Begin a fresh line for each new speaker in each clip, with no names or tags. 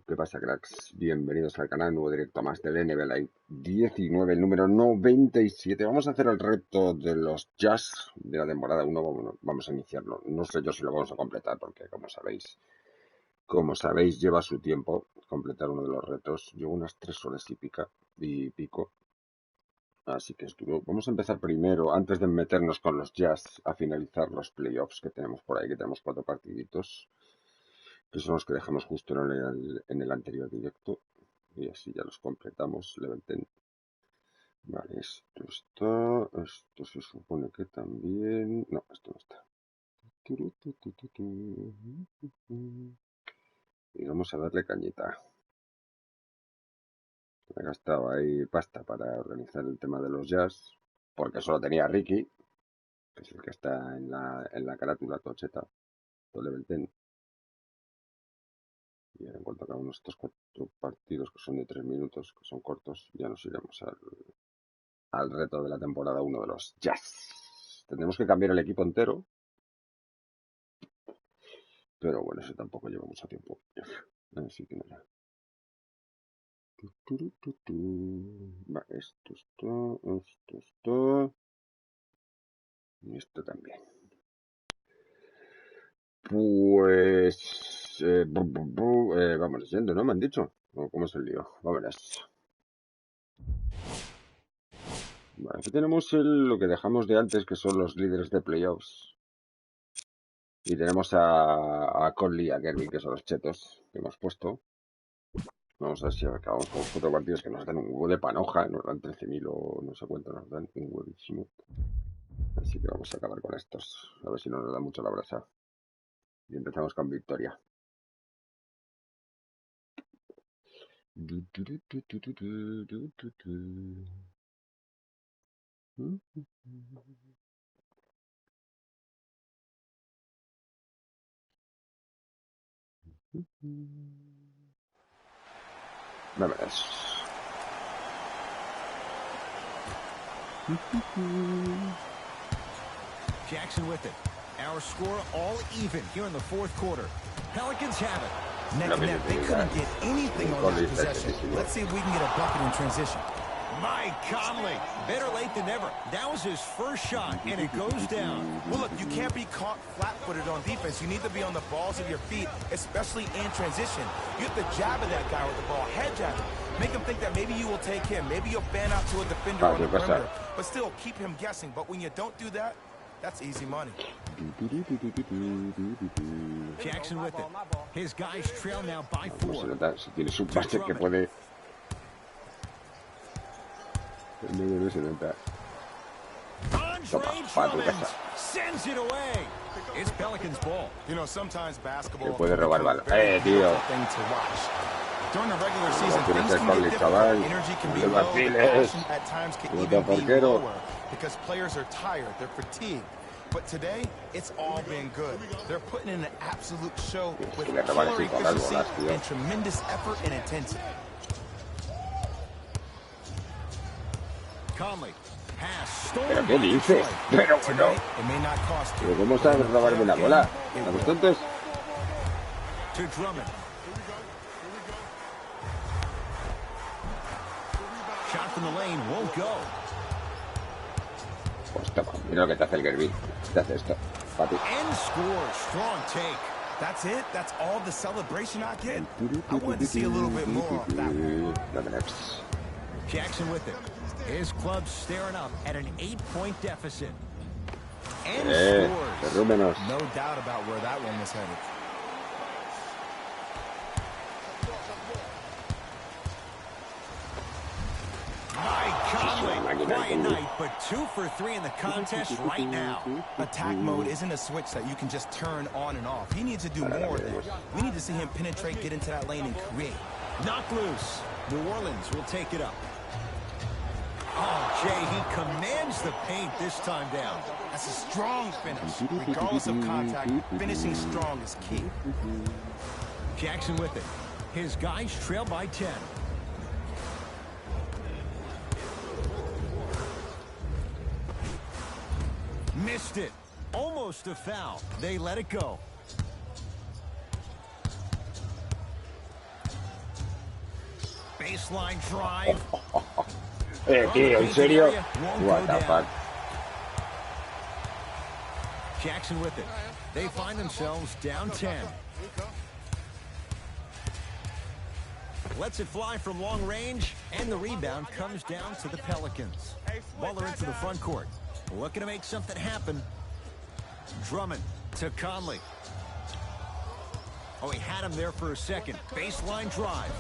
¿Qué pasa, cracks? Bienvenidos al canal, nuevo directo más del NBA Live 19, el número 97. Vamos a hacer el reto de los Jazz de la temporada 1. Vamos a iniciarlo. No sé yo si lo vamos a completar porque, como sabéis, lleva su tiempo completar uno de los retos. Llevo unas 3 horas y pico. Así que es duro. Vamos a empezar primero, antes de meternos con los Jazz, a finalizar los playoffs que tenemos por ahí, que tenemos 4 partiditos, que son los que dejamos justo en el anterior directo, y así ya los completamos. Level 10. Vale, esto se supone que también, no, esto no está. Y vamos a darle cañita. He gastado ahí pasta para organizar el tema de los Jazz, porque solo tenía a Ricky, que es el que está en la carátula tocheta, todo level 10. Y ahora, en cuanto acabamos estos 4 partidos que son de 3 minutos, que son cortos, ya nos iremos al reto de la temporada 1 de los Jazz. Tendremos que cambiar el equipo entero, pero bueno, eso tampoco lleva mucho tiempo. Así que nada. Vale, esto. Y esto también. Pues vamos leyendo, ¿no? Me han dicho. ¿Cómo es el lío? Vámonos. Vale, aquí tenemos lo que dejamos de antes, que son los líderes de playoffs. Y tenemos a Conley y a Gerby, que son los chetos que hemos puesto. Vamos a ver si acabamos con los 4 partidos, que nos dan un huevo de panoja. Nos dan 13.000 o no sé cuánto nos dan. Un huevísimo. Así que vamos a acabar con estos. A ver si no nos da mucho la brasa. Y empezamos con victoria. Vámonos.
Jackson with it. Our score all even here in the fourth quarter. Pelicans have it. Neck and neck. They couldn't get anything on that possession. Let's see if we can get a bucket in transition. Mike Conley, better late than never. That was his first shot, and it goes down.
Well, look, you can't be caught flat-footed on defense. You need to be on the balls of your feet, especially in transition. You have to jab at that guy with the ball, head jab him. Make him think that maybe you will take him. Maybe you'll fan out to a defender on the perimeter. But still, keep him guessing. But when you don't do that, that's easy money.
Jackson with it. His guys trail now by 4.
Si tienes un básquet que puede... No se nota. Toma, para tu casa.
Sends it away. It's Pelicans ball.
You know, sometimes basketball...
Que puede robar balón. Tío.
During the regular season, things can get difficult. Energy can be low. Passion at times can even be lower because players are tired. They're fatigued. But today, it's all been good. They're putting in an absolute show with killer efficiency and tremendous effort and intensity.
Conley, pass,
¿Pero qué dices? Pero bueno. ¿Pero cómo sabes robarme la bola? ¿Estamos tontos?
To Drummond. Shot from the lane won't go.
Pues toma, mira lo que te hace el Gerby. Te hace esto, papi.
And scores, strong take.
That's it? That's all the celebration I get? I wanted to see a little bit more of that.
Jackson with it. His club's staring up at an 8-point deficit. And scores.
No doubt about where that one was headed.
Quiet night, but 2 for 3 in the contest right now.
Attack mode isn't a switch that you can just turn on and off. He needs to do more of that. We need to see him penetrate, get into that lane, and create.
Knock loose. New Orleans will take it up. Oh, Jay, he commands the paint this time down.
That's a strong finish. Regardless of contact, finishing strong is key.
Jackson with it. His guys trail by 10. Missed it. Almost a foul. They let it go. Baseline drive.
Tío, ¿en serio? What the fuck?
Jackson with it. They find themselves down 10. Lets it fly from long range, and the rebound comes down to the Pelicans. Waller into the front court. Looking to make something happen. Drummond to Conley. Oh, he had him there for a second. Baseline drive.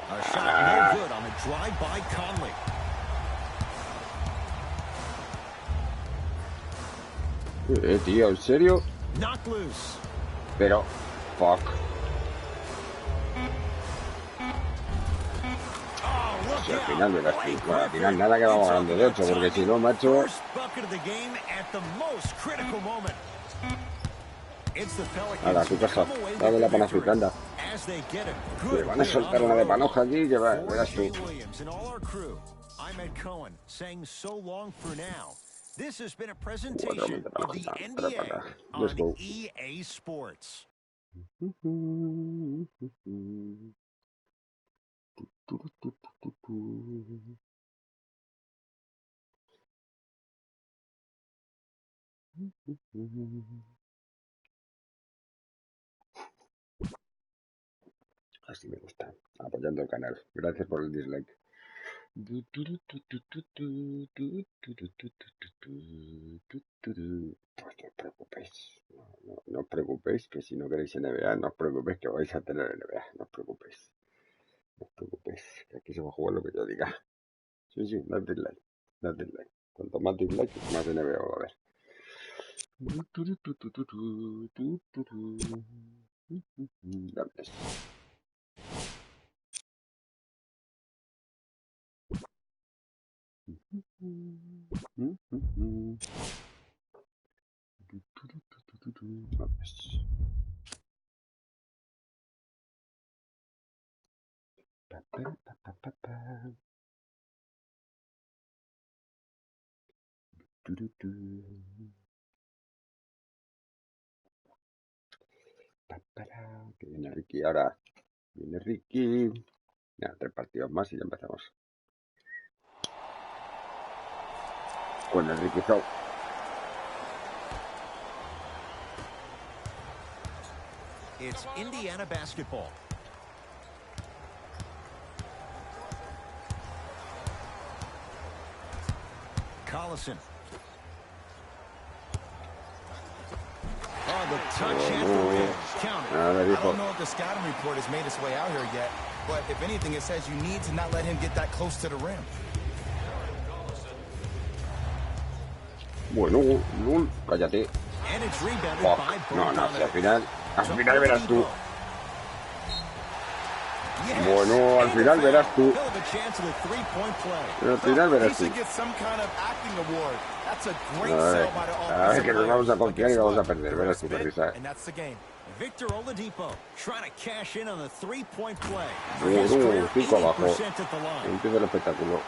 A shot no good on the drive by Conley.
Tío, ¿en serio?
Knocked loose.
Pero, fuck. Si al final verás tú, bueno, al final nada que vamos ganando de 8, porque si no, macho... Nada, a tu casa, dale la panazuca, anda. Me van a soltar una de panoja aquí, que verás tú. Bueno, let's go. Así me gusta, apoyando el canal. Gracias por el dislike. No os preocupéis. No os preocupéis, que si no queréis NBA, no os preocupéis que vais a tener NBA. No os preocupéis. No os preocupéis, que aquí se va a jugar lo que yo diga. Sí, sí, dad dislike. Dad dislike. Cuanto más dislike, más NBA va a haber. Dame esto. Vamos. Que viene Ricky ahora. Viene Ricky. Ya, 3 partidos más y ya empezamos. Con el Ricky Show.
It's Indiana basketball. Collison. Oh, the touch at the rim. Counter.
I don't know if the scouting report has made its way out here yet, but if anything, it says you need to not let him get that close to the rim.
Bueno, cállate. Fuck. No, si al final verás tú. Bueno, al final verás tú. Al final verás tú. A ver que nos vamos a confiar y vamos a perder. Verás tú, qué risa.
Victor Oladipo trying to cash in on the three-point play.
5 abajo. Empieza el espectáculo.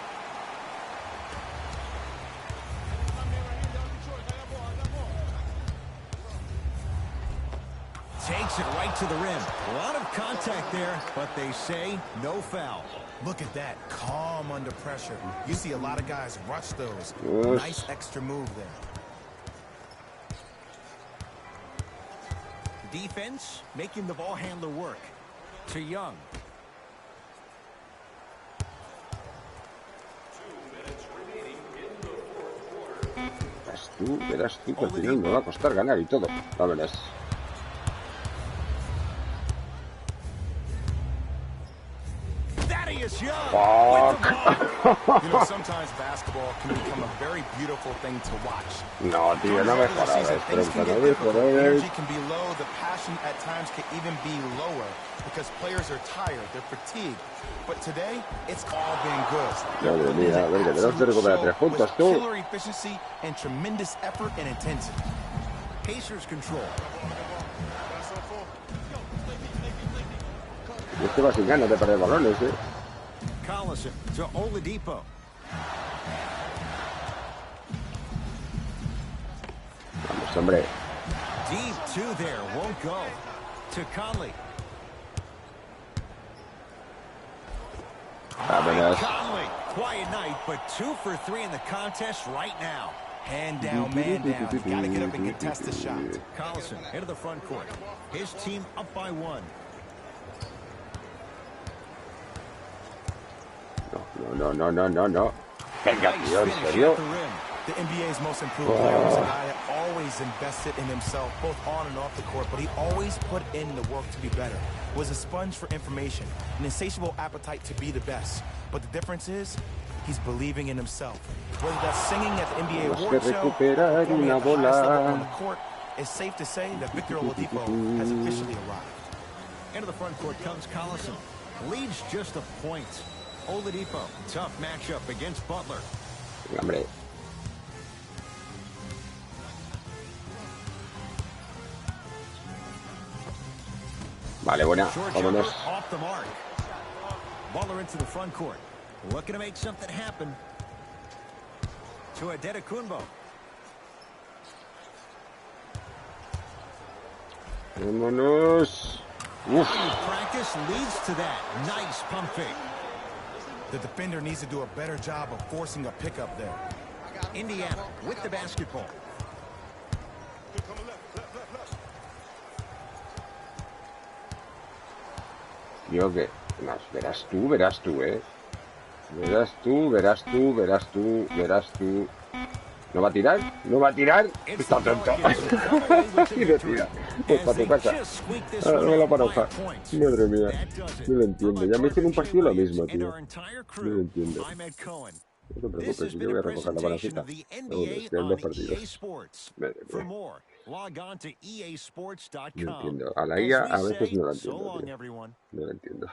Takes it right to the rim. A lot of contact there, but they say no foul.
Look at that, calm under pressure. You see a lot of guys rush those. Nice extra move there.
Defense making the ball handler work. To Young.
Verás tú que al final me va a costar ganar y todo. La verás.
Thaddeus Young with the ball.
You know, sometimes basketball can become a very beautiful thing to watch.
No, tío, no me jodas.
Things can get difficult. Energy can be low. The passion at times can even be lower because players are tired. They're fatigued. But today, it's all been good.
Madre mía, a ver, que tenemos que recuperar 3 puntos, tú.
Killer efficiency and tremendous effort and intensity.
Pacers control.
Y este va sin ganas de perder balones,
Collison to Oladipo.
Vamos, hombre.
Deep two there, won't go. To Conley.
Vámonos.
Conley, quiet night, but 2 for 3 in the contest right now.
Hand down, man down. You gotta get up and contest the shot.
Collison into the front court. His team up by 1.
No. Venga, tío, ¿en serio?
The NBA's most improved player was a guy that always invested in himself, both on and off the court, but he always put in the work to be better. Was a sponge for information, an insatiable appetite to be the best. But the difference is, he's believing in himself. Whether that's singing at the NBA award show, performing at the highest level on the court, it's safe to say that Victor Oladipo has officially arrived.
Into the front court comes Collison. Leads just a point. Oladipo, tough matchup against Butler.
Hombre. Vale, buena. Vámonos.
Off the mark. Butler into the front court. Looking to make something happen. To Adetokunbo.
Vámonos. Uf.
Practice leads to that. Nice pump fake.
The defender needs to do a better job of forcing a pickup there.
Indiana with the basketball.
Tío, que... No, verás tú, Verás tú. ¿No va a tirar? Está tonto. Y le tira. Pues para tu casa. Ahora me la paroja. Madre mía. No lo entiendo. Ya me hice en un partido lo mismo, tío. No lo entiendo. No te preocupes, yo voy a recoger la parajita. No, es que en 2 partidos. Madre mía. No entiendo. A la IA a veces no la entiendo, tío. No la entiendo.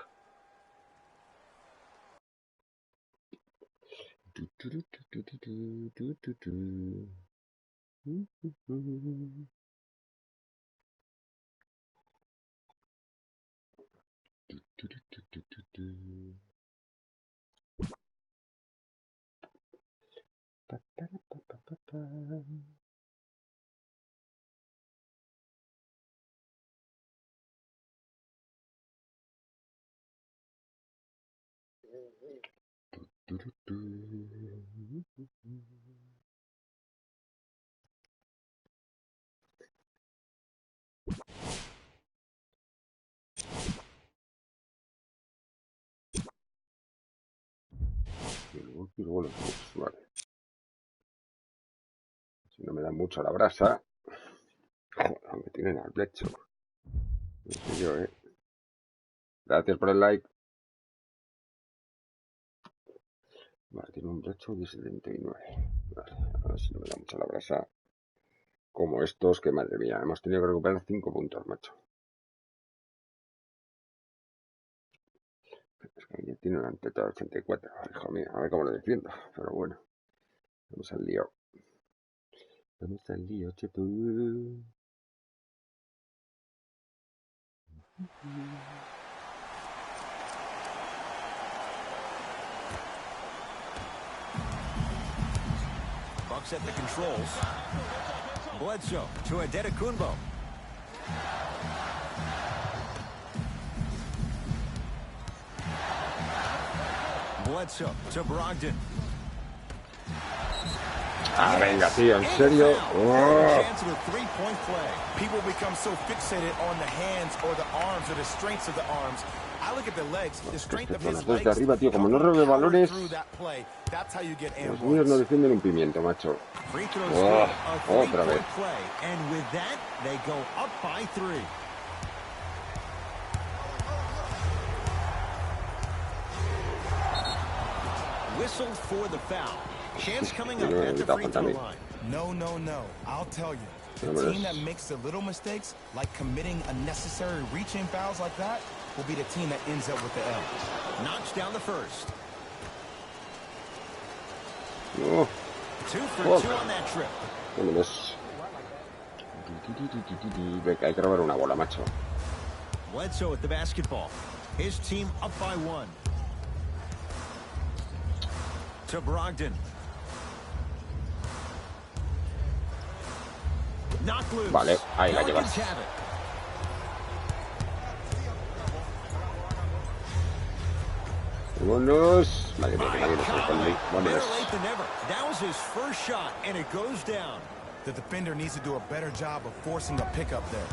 Y luego los dos, vale. Si no me dan mucho la brasa. Joder, me tienen al blecho. No sé yo, Gracias por el like. Vale, tiene un blecho de 79. Vale, a ver si no me da mucha la brasa. Como estos, que madre mía, hemos tenido que recuperar 5 puntos, macho. Es que alguien tiene un anteta de 84. Hijo mío, a ver cómo lo defiendo. Pero bueno, vamos al lío. Chepo.
Bucks at the controls. Bledsoe to Adetokunbo. Bledsoe to Brogdon.
Ah, venga, tío, en serio. Oh.
People become so fixated on the hands or the arms or the strengths of the arms. I look at the legs, the strength of his legs.
De arriba, tío, como no robe balones, los míos no defienden un pimiento, macho. Oh, otra vez.
And with that, they go up by 3. whistled for the foul. Chance coming up at the free throw line.
No. I'll tell you. The team that makes the little mistakes, like committing unnecessary reach-in fouls like that, will be the team that ends up with the L.
Knocks down the first.
Oh.
2 for 2 on that trip.
Vámonos. Hay que robar una bola, macho.
Bledsoe with the basketball. His team up by 1. To Brogdon. Knock loose.
Vale, ahí la llevas. Vámonos. Vale, vámonos.
That was his first shot, and it goes down.
The defender needs to do a better job of forcing a pickup there.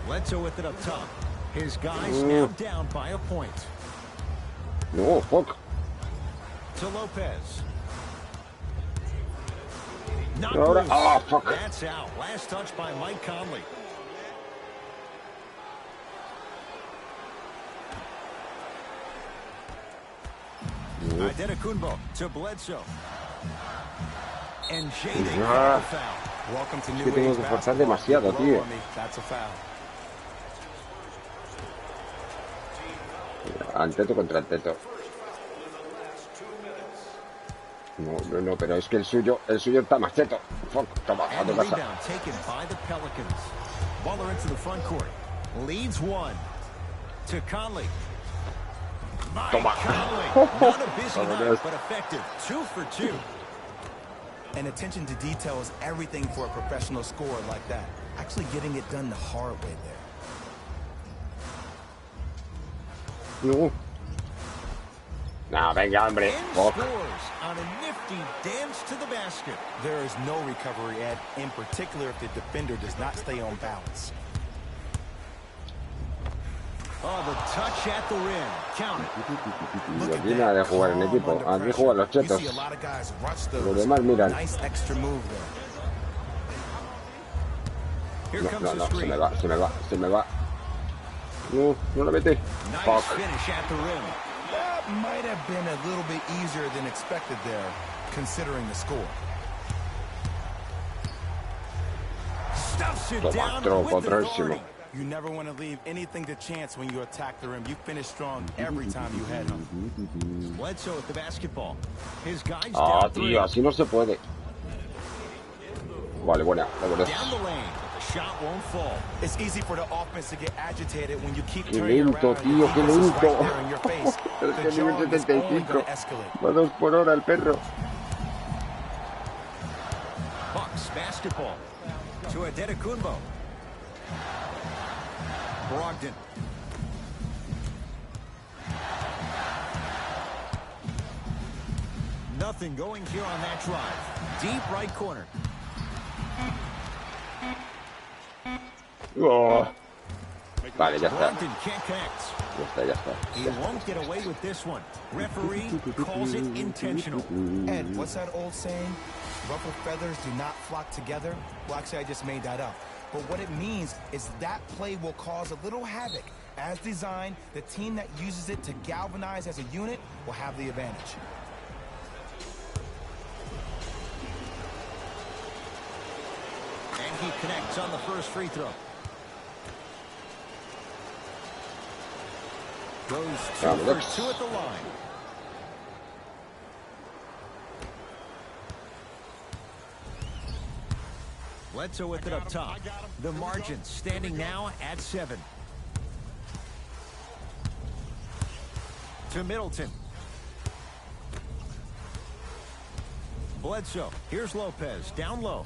Bledsoe with it up top. His guys now down by a point.
No, fuck.
To Lopez. Not
Ahora,
loose.
fuck.
That's out. Last touch by Mike Conley. Adetokunbo to Bledsoe. And Jaden got a foul.
Welcome to
Es
New
que tengo
Age
que forzar
basketball.
demasiado, tío.
That's a foul.
Anteto contra Anteto. No, pero es que el suyo está más cheto. Fuck, toma, ¿qué
And the
pasa?
rebound taken by the Pelicans. Baller into the front court. Leads 1. To Conley. Mike
Toma.
Conley. Not a busy night, but effective. 2 for 2.
And attention to detail is everything for a professional scorer like that. Actually getting it done the hard way there.
No. No, venga, hombre.
And
Fuck.
scores on a nifty dance to the basket.
There is no recovery, Ed, in particular if the defender does not stay on balance.
Oh, the touch at the rim. Count it.
Aquí nada de jugar en equipo. Aquí juegan los chetos. Los demás miran. No, se me va. No lo mete. Fuck.
Finish at the rim.
That might have been a little bit easier than expected there, considering the score.
Stuffs it
Toma,
down
tronco,
with authority.
You never want to leave anything to chance when you attack the rim. You finish strong every time you head home.
Bledsoe with the basketball. His guys
Ah,
down
tío, así no se puede. Vale, buena.
down the lane. The shot won't fall.
It's easy for the offense to get agitated when you keep
Qué
turning
lento,
around.
tío, qué lento.
Pero
Es que nivel 75. Va 2 por hora el perro.
Bucks basketball. To Adetokunbo. Brogdon. Nothing going here on that drive. Deep right corner.
Oh. Vale, ya está.
Brogdon can't connect.
Ya está.
He won't get away with this one. Referee calls it intentional.
Ed, what's that old saying? Ruffled feathers do not flock together? Well, actually, I just made that up. But what it means is that play will cause a little havoc. As designed, the team that uses it to galvanize as a unit will have the advantage.
And he connects on the first free throw. Goes 2 for 2 at the line. Bledsoe with it up top. The margin standing now at 7. To Middleton. Bledsoe. Here's Lopez. Down low.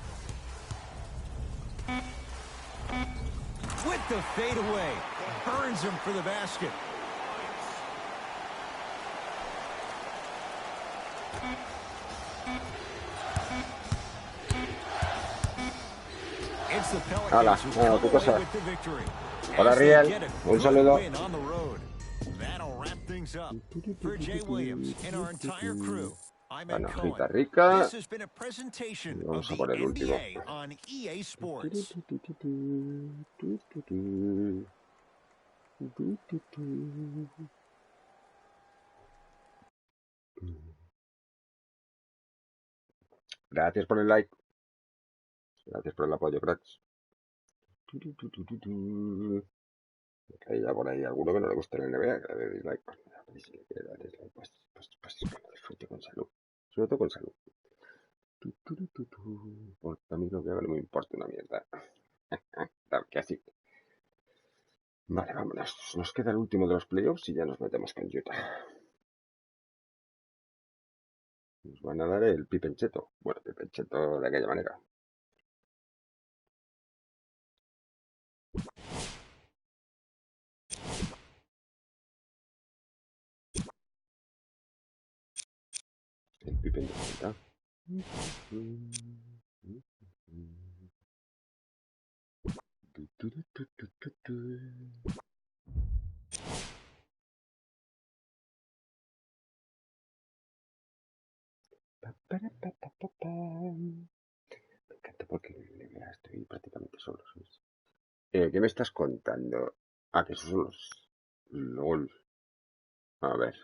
With the fadeaway. Burns him for the basket. It's the
Hola,
Pelicans who
¿qué pasa?
with the victory.
Hola, Riel. Un saludo.
That'll wrap things up. For Jay Williams and our entire crew, I'm Ed Cohen.
Rica.
This has been a presentation of the NBA on EA Sports.
Gracias por el like. Gracias por el apoyo, cracks. Hay ya por ahí alguno que no le guste el NBA, que le deis like. Pues disfrute con salud. Sobre todo con salud. Porque a mí lo que haga no me importa una mierda. Tal que así. Vale, vámonos. Nos queda el último de los playoffs y ya nos metemos con Utah. Nos van a dar el pipencheto. Bueno, pipencheto de aquella manera. El pipencheto. Me encanta porque estoy prácticamente solo. ¿Sabes? ¿Qué me estás contando? Ah, que esos son los... LOL. A ver.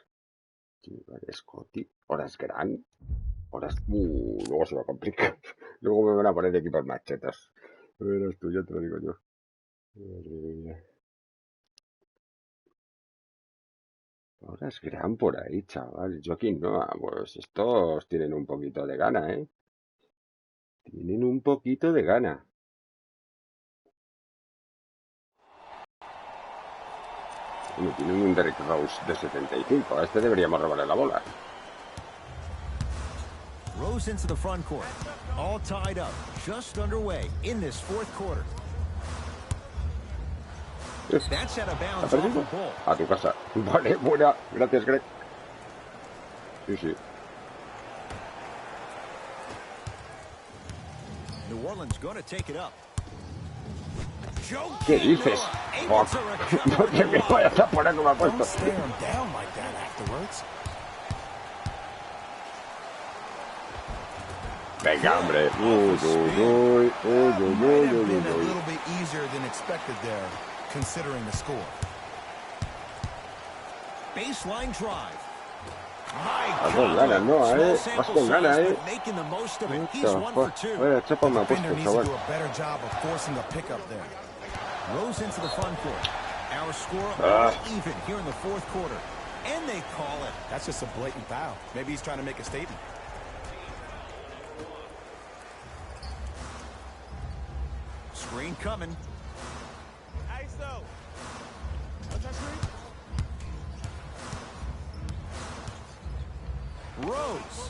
Scotty. Horas gran. Horas... luego se va a complicar. Luego me van a poner equipos más chetos. Verás tú, ya te lo digo yo. Horas gran por ahí, chaval. Joaquín, no, pues estos tienen un poquito de gana, ¿eh? Tienen un poquito de gana. Bueno, tienen un Derrick Rose de 75. A este deberíamos robarle la bola.
Rose into the front court. All tied up. Just underway in this fourth quarter. That's out of bounds off the ball.
A tu casa. Vale, buena. Gracias, Greg. Sí, sí.
New Orleans going to take it up.
¿Qué dices? No te me vayas a poner como ha puesto. Venga, hombre.
Baseline drive.
Vas con ganas, ¿no? Vas con ganas, Vaya chapa me ha puesto, chaval.
Rose into the front court. Our score all even here in the fourth quarter. And they call it.
That's just a blatant foul. Maybe he's trying to make a statement.
Screen coming.
ISO.
Rose.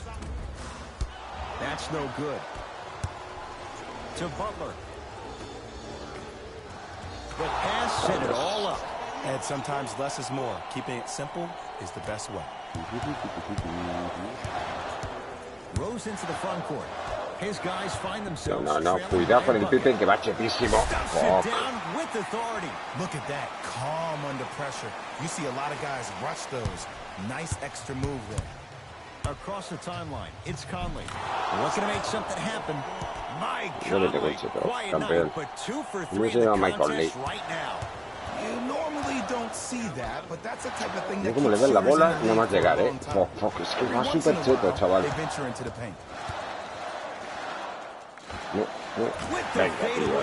That's no good. To Butler. The pass set it all up.
And sometimes less is more. Keeping it simple is the best way.
Rose into the front court. His guys find themselves.
No, cuidado con el Pippen que va chetísimo.
Down with authority.
Look at that, calm under pressure. You see a lot of guys rush those. Nice extra move there.
Across the timeline, it's Conley. Looking to make something happen. My Conley, quiet night, but 2 for 3 in the contest right now.
You normally don't see that, but that's the type of thing that
como le ven la bola, nada más llegar, es que va súper cheto, chaval. Venga, tío,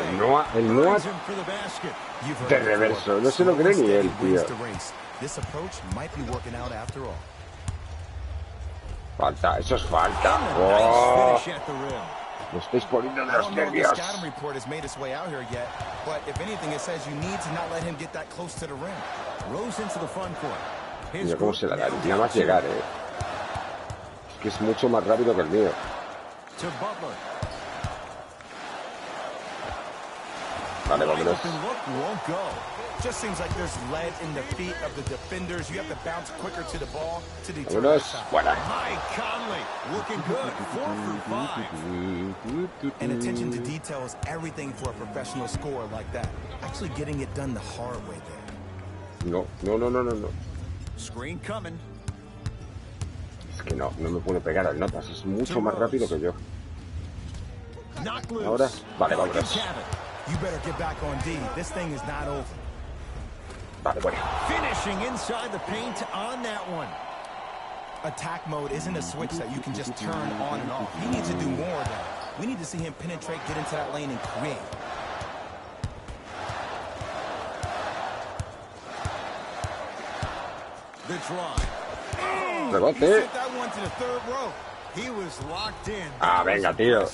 el Noah de reverso, no se lo cree ni él, tío. Falta, eso es falta. Oh, me estáis poniendo de los nervios. Mira cómo se la da, nada más llegar, Es que es mucho más rápido que el mío. Vale, vámonos.
Just seems like there's lead in the feet of the defenders. You have to bounce quicker to the ball to deter the foul.
Buena.
Mike Conley looking good. 4 for 5.
And attention to detail is everything for a professional scorer like that. Actually getting it done the hard way there.
No.
Screen coming.
Es que no me puedo pegar al notas. Es mucho más rápido que yo. Ahora, vale, vámonos.
You better get back on D. This thing is not over.
Vale, bueno.
Finishing inside the paint on that one.
Attack mode isn't a switch that you can just turn on and off. He needs to do more of that. We need to see him penetrate, get into that lane, and create.
The drive.
Rebote.
That one to the third row. He was locked in.
Ah, venga, tío.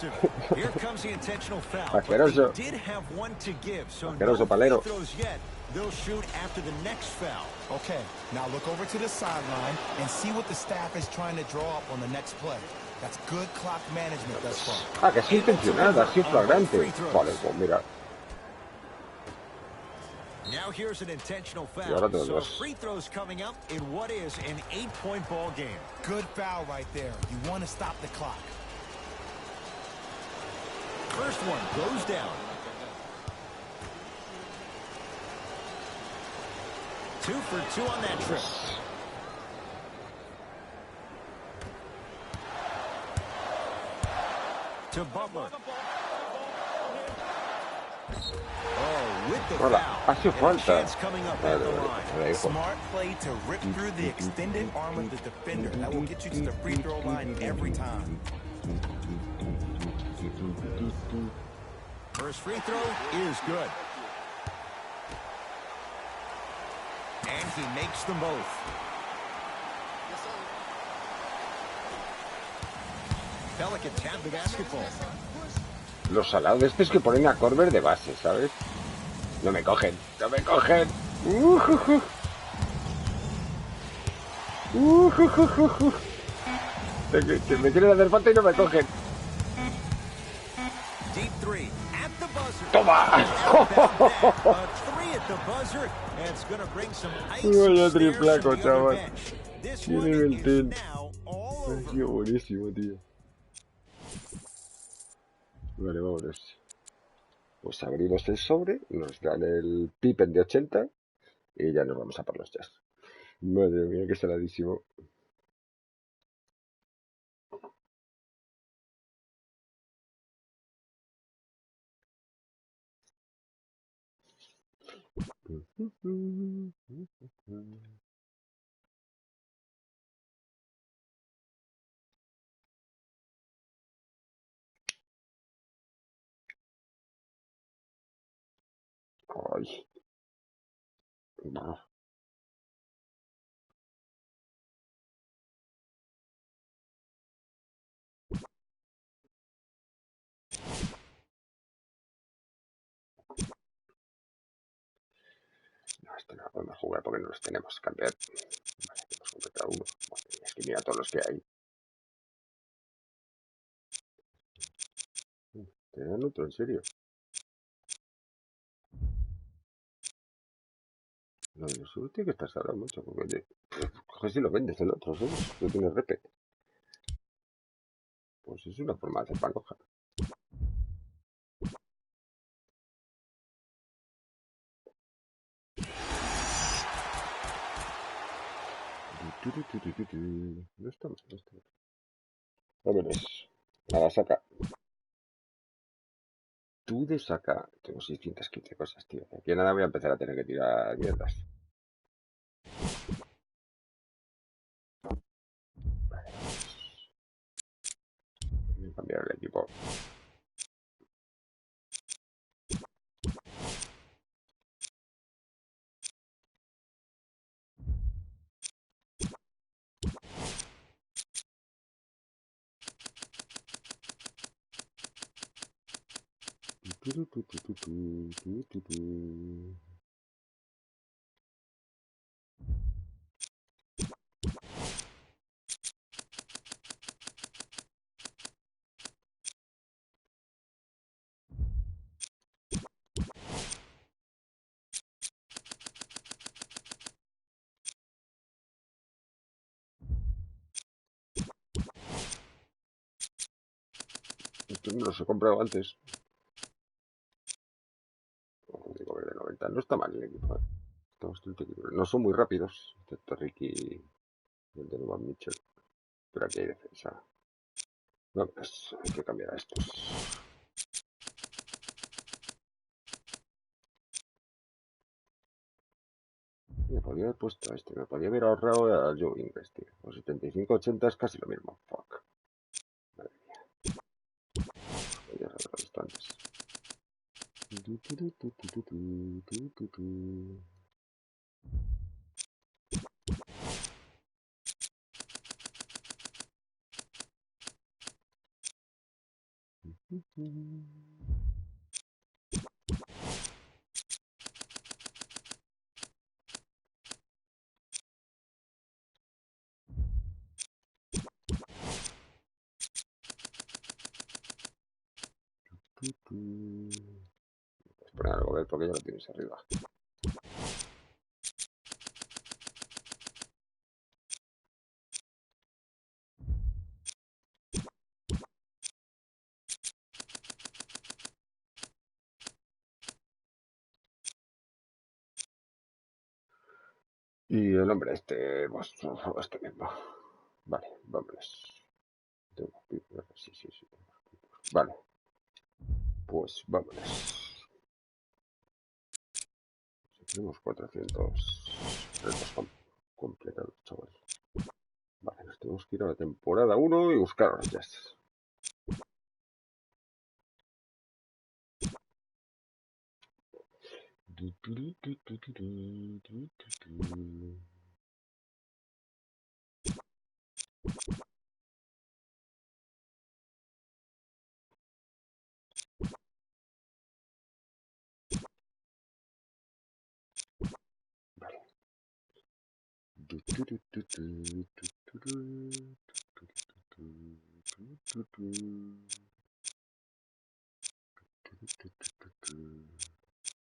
Here comes the intentional foul.
Asqueroso.
But they did have one to give, so
Asqueroso
no
palero.
free throws yet. They'll shoot after the next foul.
Okay, now look over to the sideline and see what the staff is trying to draw up on the next play. That's good clock management thus far.
Ah, que es intencionada, así flagrante. Vale, pues mira.
Now here's an intentional
Y ahora
foul.
tengo
So
dos.
free throws coming up in what is an 8-point ball game.
Good foul right there. You want to stop the clock.
First one goes down. 2 for 2 on that trip. To Butler. Oh, with the
Hola,
foul.
hace
And a
falta.
chance coming up at the line.
Vale, hijo.
Smart play to rip through the extended arm of the defender. That will get you to the free throw line every time.
First free throw is good. And he makes them both. Pelicans have the basketball.
Los salados de estos que ponen a Corber de base, ¿sabes? No me cogen, no me cogen. Que me quieren hacer falta y no me cogen.
Deep three at the buzzer.
¡Toma!
A three at the buzzer, and it's going to bring some ice
Vaya
stares
triplaco,
from the other
chaval.
bench. This
Tiene
one is
20.
now all over.
Qué buenísimo, tío. Vale, vámonos. Pues abrimos el sobre, nos dan el pipen de 80 y ya nos vamos a por los jazz. Madre mía, qué saladísimo. Ay. No. No, esto no lo podemos jugar porque no los tenemos. Cambiar. Vale, hemos completado uno. Madre mía, es que mira todos los que hay. ¿Te dan otro, en serio? No, el sur tiene que estar salado mucho porque oye, coges y lo vendes el otro, ¿sabes? No tiene repe. Pues es una forma de hacer panoja. No está mal, no está mal. Vámonos. A la saca. Tú de saca. Tengo 615 cosas, tío. De aquí a nada voy a empezar a tener que tirar mierdas. Vale. Voy a cambiar el equipo. Estos me los he comprado antes. Digo, de 90. No está mal el equipo. Está bastante equilibrado. No son muy rápidos, excepto Ricky y el de Nueva Mitchell. Pero aquí hay defensa. No, pues hay que cambiar a estos. Me podría haber puesto este, me podría haber ahorrado al Joe Investir. Los 75-80 es casi lo mismo. Fuck. Madre mía. Podría haberlo visto antes. Pues poner algo, ¿ves? Porque ya lo tienes arriba. Y el hombre este, pues, este mismo. Vale, vámonos. Sí. Vale. Pues vámonos. Tenemos 400 retos completados, chaval. Vale, nos tenemos que ir a la temporada 1 y buscar a los Jazz. Vale.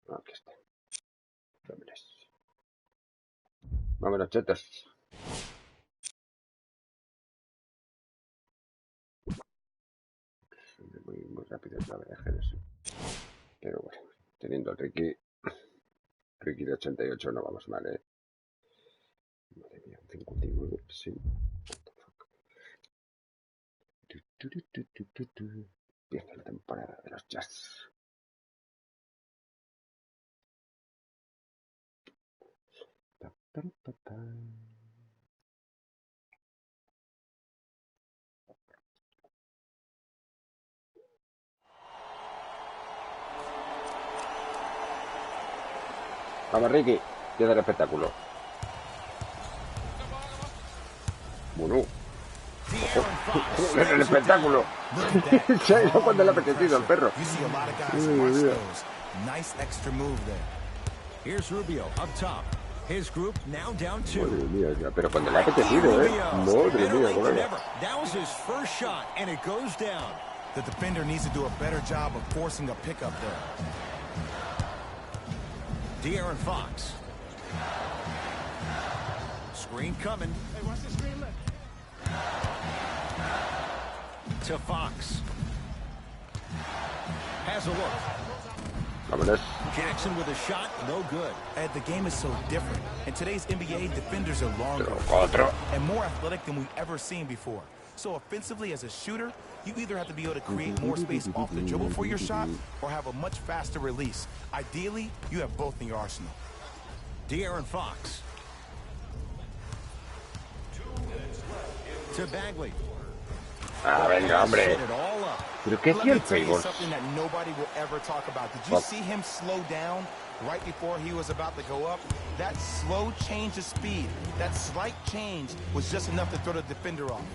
Aquí está. Vámonos, chetas. Muy rápido la verdad, eso. Pero bueno, teniendo el Ricky de 88 no vamos mal, ¿eh? Madre mía, 59, sí. Empieza la temporada de los Jazz. Vamos, Ricky, empieza el espectáculo. Bueno, el espectáculo. Se ha ido cuando le ha apetecido el perro. Madre mía, ya, pero cuando le ha apetecido, madre mía, colega.
The defender needs to do a better job of forcing a pickup there.
De'Aaron Fox. Screen coming.
Hey, watch the screen lift.
To Fox. Has a look.
Vámonos.
Jackson with a shot, no good.
Ed, the game is so different. In today's NBA, defenders are longer and more athletic than we've ever seen before. So offensively, as a shooter, you either have to be able to create more space off the dribble for your shot or have a much faster release. Ideally, you have both in your arsenal.
De'Aaron Fox. To Bagley.
Ah, venga, hombre. ¿Pero qué hacía el Favors?
Something that nobody will ever talk about. Did you see him slow down right before he was about to go up? That slow change of speed, that slight change was just enough to throw the defender off.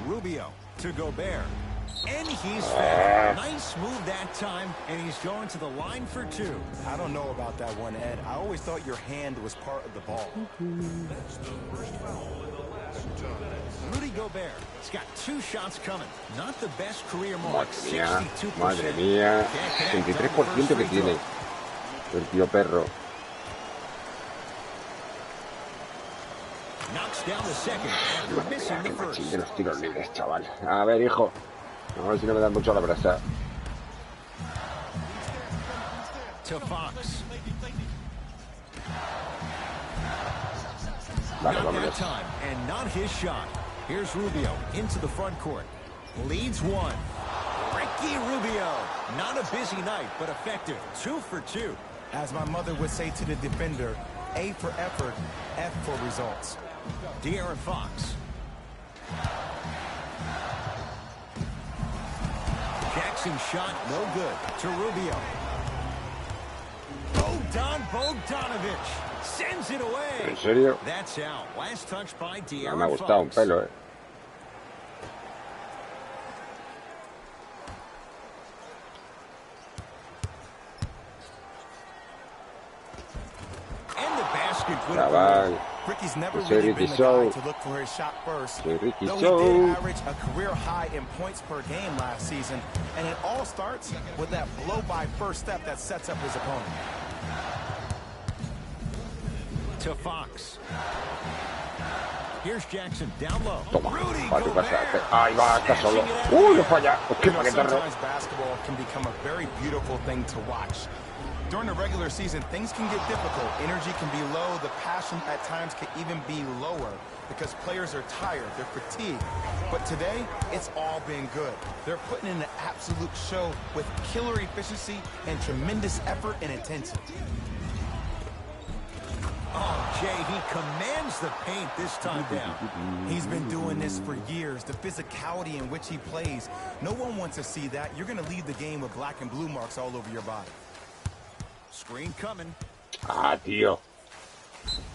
Rubio to Gobert. And he's fouled. Nice move that time, and he's going to the line for two.
I don't know about that one, Ed. I always thought your hand was part of the ball.
That's the first foul in the last 2 minutes.
Rudy Gobert. He's got 2 shots coming. Not the best career mark.
Madre mía, 63% que tiene el tío perro.
Knocks down the second after missing the first.
De los tiros libres, chaval. A ver, hijo. A ver si no me dan mucho a la brasa.
To Fox.
Vale,
Not that
vámonos.
time, and not his shot. Here's Rubio into the front court. Leads one. Ricky Rubio. Not a busy night, but effective. 2 for 2.
As my mother would say to the defender, A for effort, F for results.
De'Aaron Fox. Jackson shot, no good. To Rubio. Bogdanovich sends it away.
¿En serio?
That's out. Last touch by De'Aaron
No me ha gustado un pelo, eh.
And the basket good.
Chaval.
Ricky's never
Soy
really
Ricky
been the
Show.
guy to look for his shot first.
Soy Ricky
Though
Show.
he did average a career high in points per game last season, and it all starts with that blow-by first step that sets up his opponent.
To Fox. Here's Jackson down low.
Toma,
Rudy
para tu casa.
Gobert.
Ahí va, está solo. ¡Uy, lo falla! ¡Qué paquetarro!
Sometimes basketball can become a very beautiful thing to watch. During the regular season, things can get difficult. Energy can be low. The passion at times can even be lower because players are tired. They're fatigued. But today, it's all been good. They're putting in an absolute show with killer efficiency and tremendous effort and intensity.
Oh, Jay, he commands the paint this time down.
He's been doing this for years. The physicality in which he plays. No one wants to see that. You're going to leave the game with black and blue marks all over your body.
Screen coming.
Ah, tío.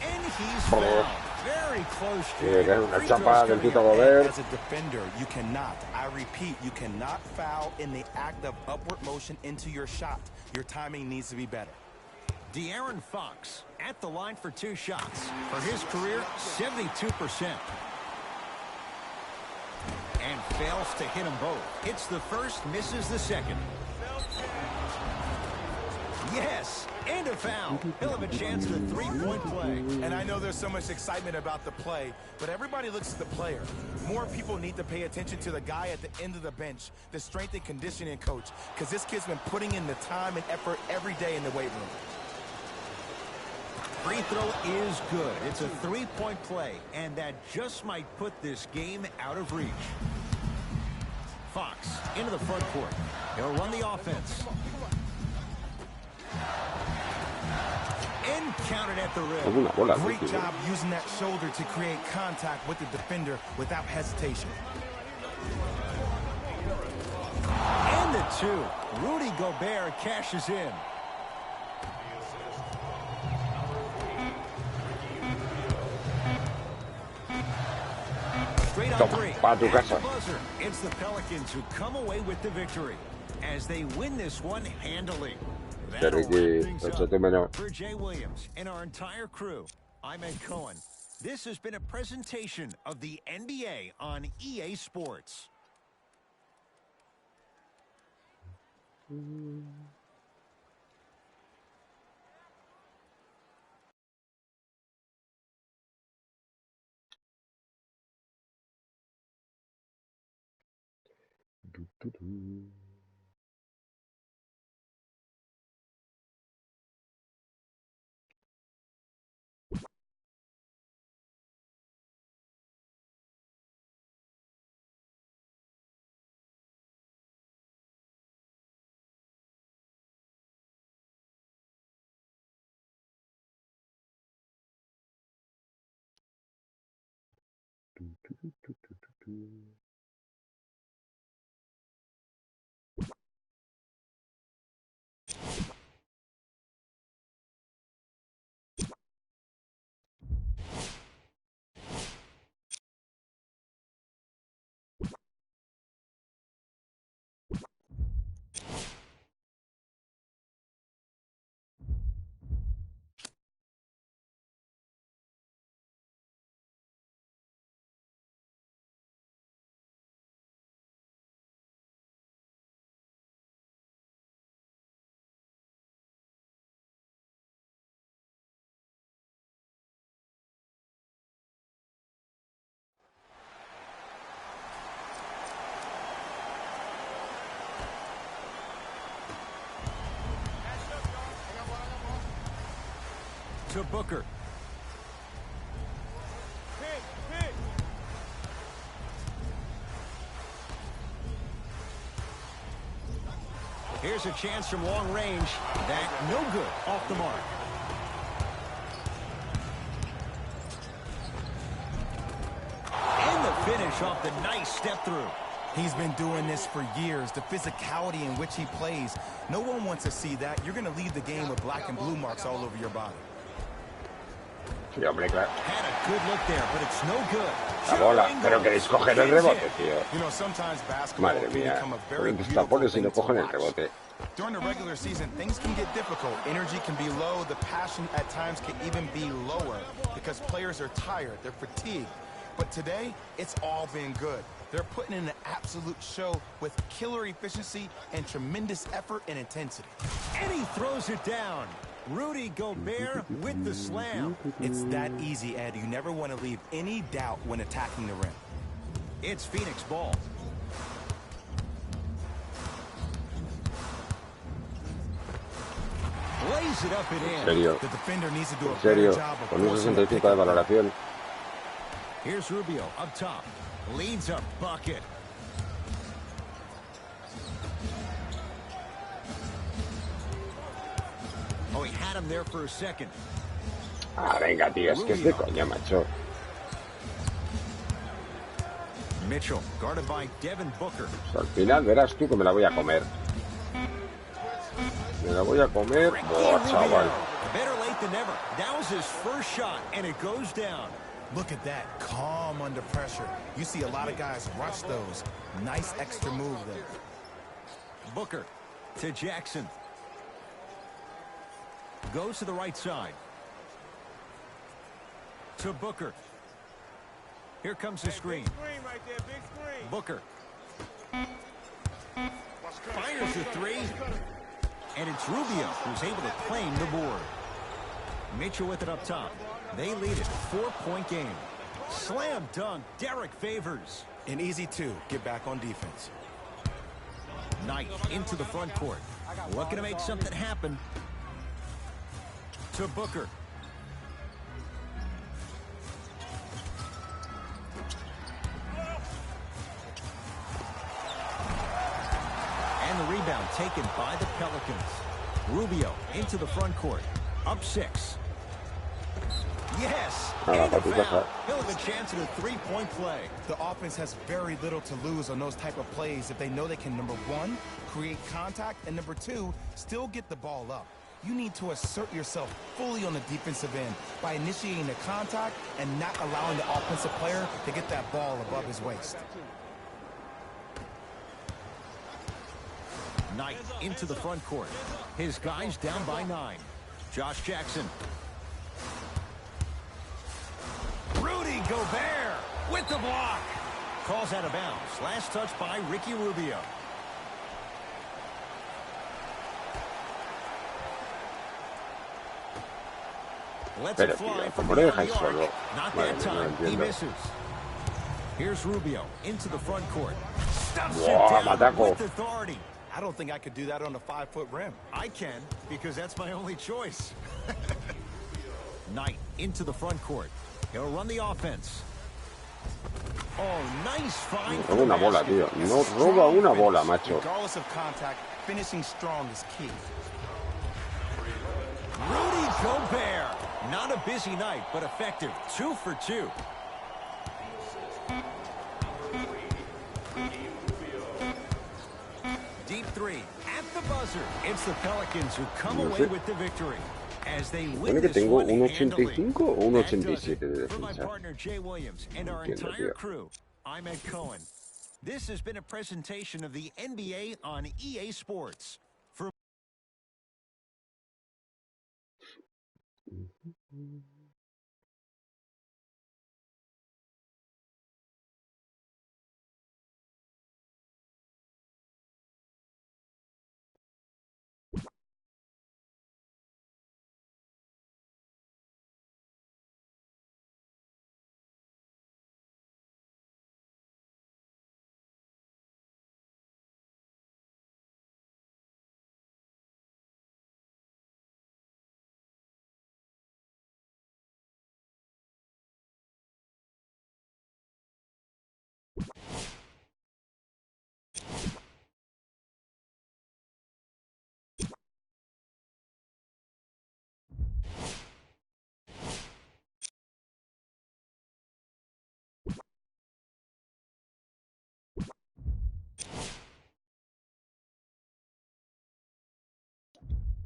And he's fouled. Very close to
Que es una
Free
chapa
throws
del
coming
Tito
up.
Gobert.
As a defender, you cannot, I repeat, you cannot foul in the act of upward motion into your shot. Your timing needs to be better.
De'Aaron Fox at the line for 2 shots. For his career, 72%. And fails to hit them both. Hits the first, misses the second. Yes, and a foul. He'll have a chance for 3-point play.
And I know there's so much excitement about the play, but everybody looks at the player. More people need to pay attention to the guy at the end of the bench, the strength and conditioning coach, because this kid's been putting in the time and effort every day in the weight room.
Free throw is good. It's a 3-point play, and that just might put this game out of reach. Fox into the front court. He'll run the offense. And counted at the rim.
Great job using that shoulder to create contact with the defender without hesitation.
And the 2. Rudy Gobert cashes in. Straight on 3.
Pa' tu casa.
At the buzzer, it's the Pelicans who come away with the victory as they win this one handily. That'll wrap things up. For Jay Williams and our entire crew, I'm Ed Cohen. This has been a presentation of the NBA on EA Sports. To Booker. Here's Here's a chance from long range. That no good. Off the mark. And the finish off the nice step through.
He's been doing this for years. The physicality in which he plays. No one wants to see that. You're going to leave the game with black and blue marks all over your body.
Sí, hombre, claro.
Had a good look there, but it's no good.
La bola, pero queréis coger el rebote, tío. Madre mía, ponen tus tapones y no cogen el rebote.
During the regular season, things can get difficult. Energy can be low. The passion at times can even be lower because players are tired. They're fatigued. But today, it's all been good. They're putting in an absolute show with killer efficiency and tremendous effort and intensity.
And he throws it down. Rudy Gobert with the slam.
It's that easy, Ed. You never want to leave any doubt when attacking the rim.
It's Phoenix ball. Lays it up and in.
Serio.
The defender needs to do a
En serio,
better job of
con un
forcing the
65 de valoración.
Here's Rubio up top. Leads a bucket. Oh, he had him there for a second.
Ah, venga, tío, es que es de coña, macho.
Mitchell, guarded by Devin Booker.
Al final verás tú que me la voy a comer. Me la voy a comer. Buah, chaval.
Better late than never. That was his first shot, and it goes down.
Look at that, calm under pressure. You see a lot of guys rush those. Nice extra move there.
Booker to Jackson. Goes to the right side. To Booker. Here comes the screen. Booker. Fires the three. And it's Rubio who's able to claim the board. Mitchell with it up top. They lead it. 4-point game. Slam dunk. Derek Favors.
An easy two. Get back on defense.
Knight into the front court. Looking to make something happen. To Booker. And the rebound taken by the Pelicans. Rubio into the front court. Up 6. Yes! And the foul. He'll have a chance at a three-point play.
The offense has very little to lose on those type of plays if they know they can, number one, create contact, and number two, still get the ball up. You need to assert yourself fully on the defensive end by initiating the contact and not allowing the offensive player to get that ball above his waist.
Knight into the front court. His guys down by 9. Josh Jackson. Rudy Gobert with the block. Calls out of bounds. Last touch by Ricky Rubio. Let's it fly from the arc. Not that time. He misses. Here's Rubio into the front court. Stuffs it down with authority.
I don't think I could do that on a 5-foot rim.
I can, because that's my only choice. Knight into the front court. He'll run the offense. Oh, nice find.
No roba una bola, tío. No roba una bola, macho.
Regardless of contact, finishing strong is key.
Rudy Gobert. Not a busy night, but effective. 2 for 2. Deep 3 at the buzzer. It's the Pelicans who come away with the victory. As they win this one handily. For my partner Jay Williams and our entire crew, I'm Ed Cohen. This has been a presentation of the NBA on EA Sports.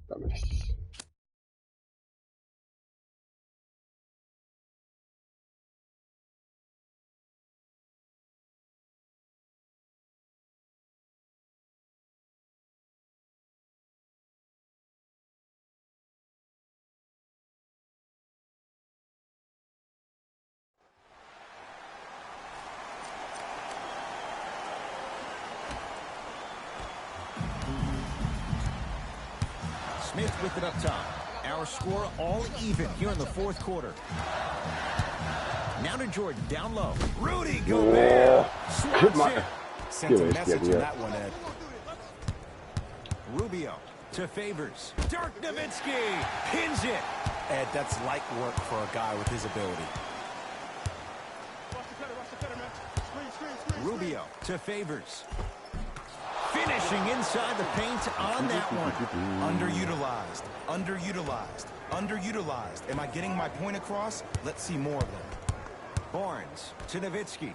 Dámeles.
Smith with it up top. Our score all even here in the fourth quarter. Now to Jordan, down low. Rudy Gobert. Swats it.
Sent a message in that one, Ed.
Rubio to Favors. Dirk Nowitzki pins it.
Ed, that's light work for a guy with his ability.
Rubio to Favors. Finishing inside the paint on that one.
Underutilized, underutilized, underutilized. Am I getting my point across? Let's see more of them.
Barnes to Nowitzki.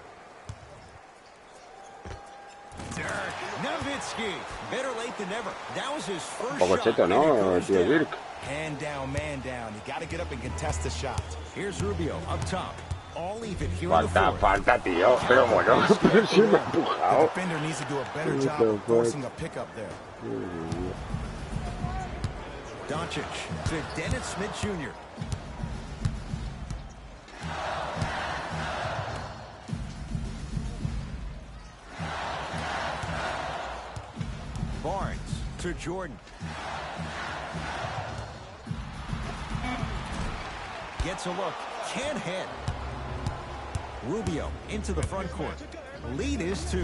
Dirk Nowitzki. Better late than never. That was his first shot.
Cheto, ¿no, tío Dirk?
Hand down, man down. You got to get up and contest the shot.
Here's Rubio up top. All even here in the fourth.
Falta, tío. Pero bueno, pero sí me ha empujado.
The defender needs to do a better job of forcing a pickup there.
Doncic to Dennis Smith Jr. Barnes to Jordan. Gets a look. Can't hit. Rubio into the front court. Lead is 2.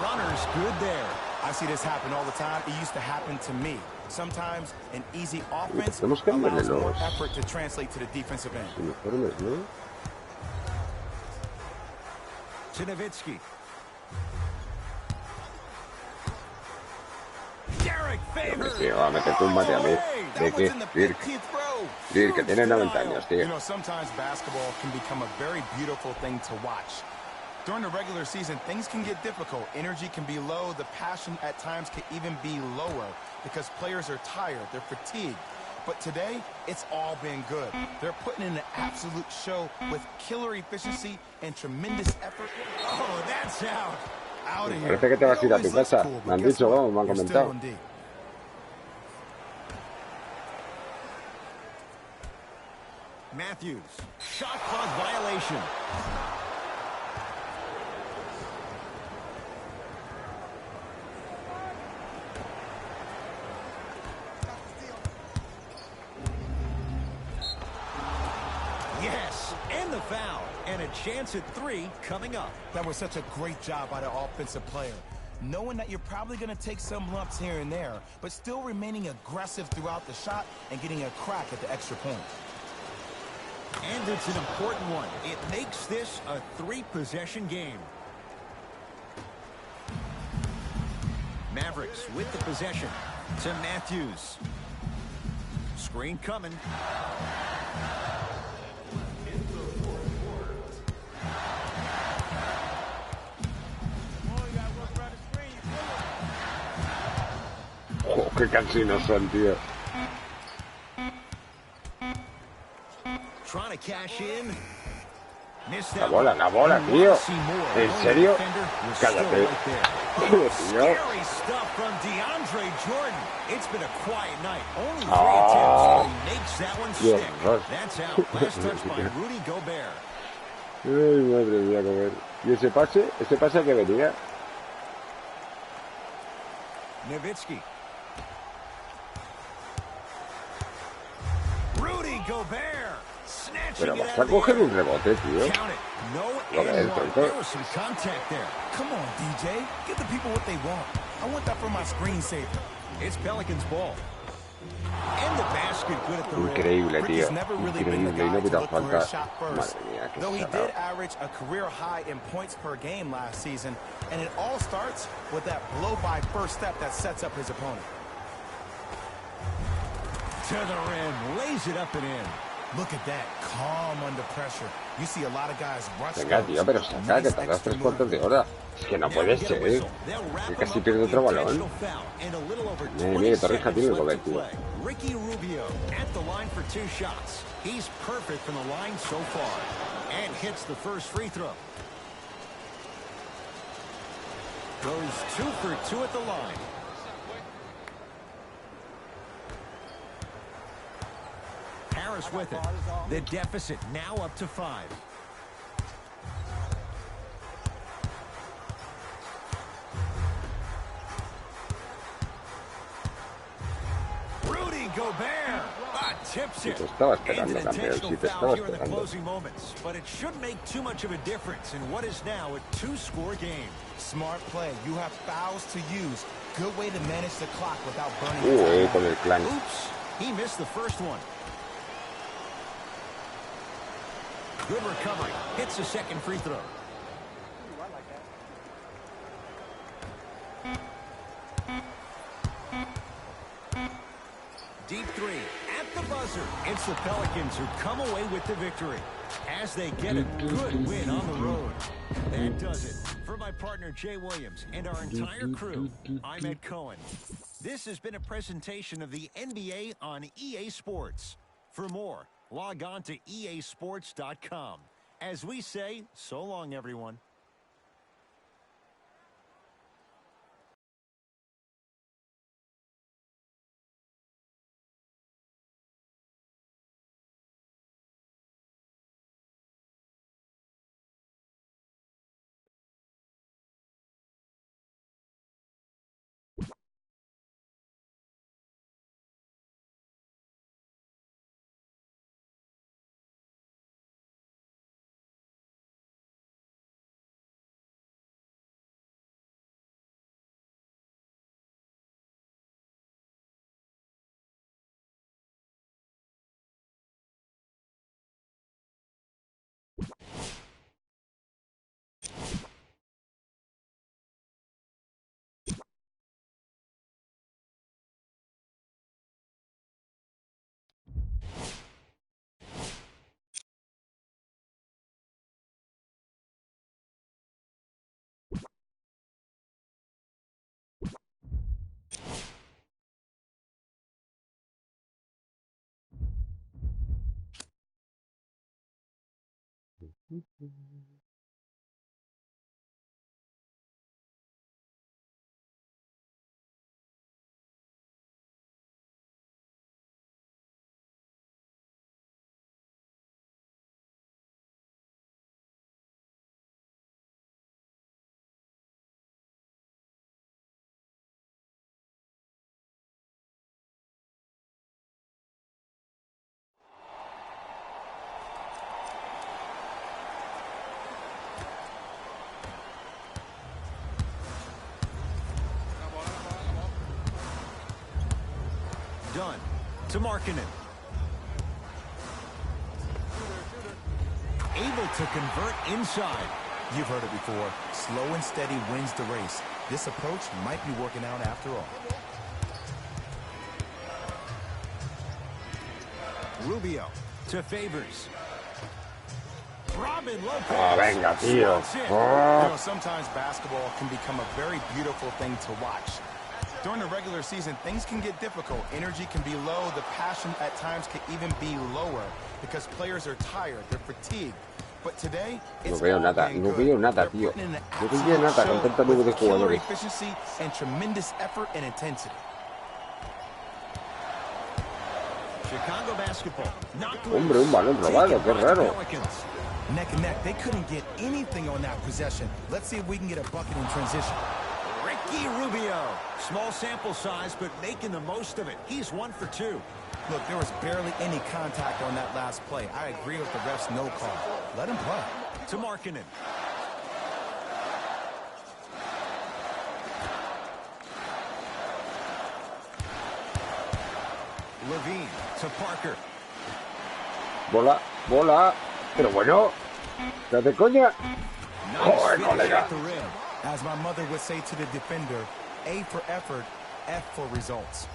Runner's good there.
I see this happen all the time. It used to happen to me. Sometimes an easy offense
Tenemos que
allows more
los
effort to translate to the defensive end.
uniformes, ¿no?
To Nowitzki. Derek Favors.
Tío, va a meterte un mate a mí. ¿De qué? Dirk. Dirk, que tiene 90 años, tío.
You know, sometimes basketball can become a very beautiful thing to watch. During the regular season, things can get difficult. Energy can be low. The passion at times can even be lower because players are tired. They're fatigued. But today, it's all been good. They're putting in an absolute show with killer efficiency and tremendous effort.
Oh, that's out. Out of here.
Parece que te vas a ir a tu casa. Me han dicho, vamos, me han comentado.
Matthews. Shot clock violation. Yes, and the foul. And a chance at 3 coming up.
That was such a great job by the offensive player. Knowing that you're probably going to take some lumps here and there, but still remaining aggressive throughout the shot and getting a crack at the extra point.
And it's an important one. It makes this a 3-possession game. Mavericks with the possession to Matthews. Screen coming.
Oh, qué cansinos son, tío.
Trying to cash in.
La bola, tío. ¿En serio? Cállate.
Scary stuff from DeAndre Jordan. It's been a quiet night. Only 3 attempts, but he makes that one stick. That's out. Last touch by Rudy Gobert.
Ay, madre mía, Gobert. ¿Y ese pase que venía?
Nowitzki. Rudy Gobert.
Pero vas a coger un rebote, tío. Lo que es, tonto.
Come on, DJ. Give the people what they want. I want that for my screensaver.
It's Pelicans ball. And the basket good at the rim.
Increíble, tío. Increíble. Y no pita falta. Madre mía,
Though he did average a career high in points per game last season, and it all starts with that blow-by first step that sets up his opponent.
To the rim, lays it up and in.
Venga, tío, pero saca, que tardas 3/4 de hora. Es que no puede ser. Que casi pierde otro balón. Mira, que Torrija tiene el gol, tío.
Ricky Rubio at the line for 2 shots. He's perfect from the line so far. And hits the first free throw. Goes 2 for 2 at the line. Harris with it. The deficit now up to 5. Rudy Gobert tips
Si
it.
te estaba esperando,
And an
campeón, si
intentional
te
foul
estaba
here in the
esperando.
closing moments, but it shouldn't make too much of a difference in what is now a 2-score game.
Smart play. You have fouls to use. Good way to manage the clock without burning
Con el clan.
Oops, he missed the first one. Good recovery. Hits the second free throw. Deep 3 at the buzzer. It's the Pelicans who come away with the victory as they get a good win on the road. That does it. For my partner Jay Williams and our entire crew, I'm Ed Cohen. This has been a presentation of the NBA on EA Sports. For more, log on to easports.com. As we say, so long, everyone. Done. To Markkanen. Able to convert inside.
You've heard it before. Slow and steady wins the race. This approach might be working out after all.
Rubio to Favors. Robin Lopez.
Ah, venga, tío.
You know, sometimes basketball can become a very beautiful thing to watch. During the regular season, things can get difficult. Energy can be low. The passion at times can even be lower because players are tired. They're fatigued. But today,
No veo nada, no veo nada, tío. No veo nada con tanta nube de jugadores.
Efficiency and tremendous effort and intensity.
Chicago basketball.
Hombre, un balón robado, qué raro.
Neck and neck. They couldn't get anything on that possession. Let's see if we can get a bucket in transition.
Ricky Rubio. Small sample size, but making the most of it. He's 1 for 2.
Look, there was barely any contact on that last play. I agree with the ref's no call. Let him play.
To Markkanen. Levine to Parker.
Bola, bola. Pero bueno, ¿te de coña? Joder, colega.
At the rim.
As my mother would say to the defender, A for effort, F for results.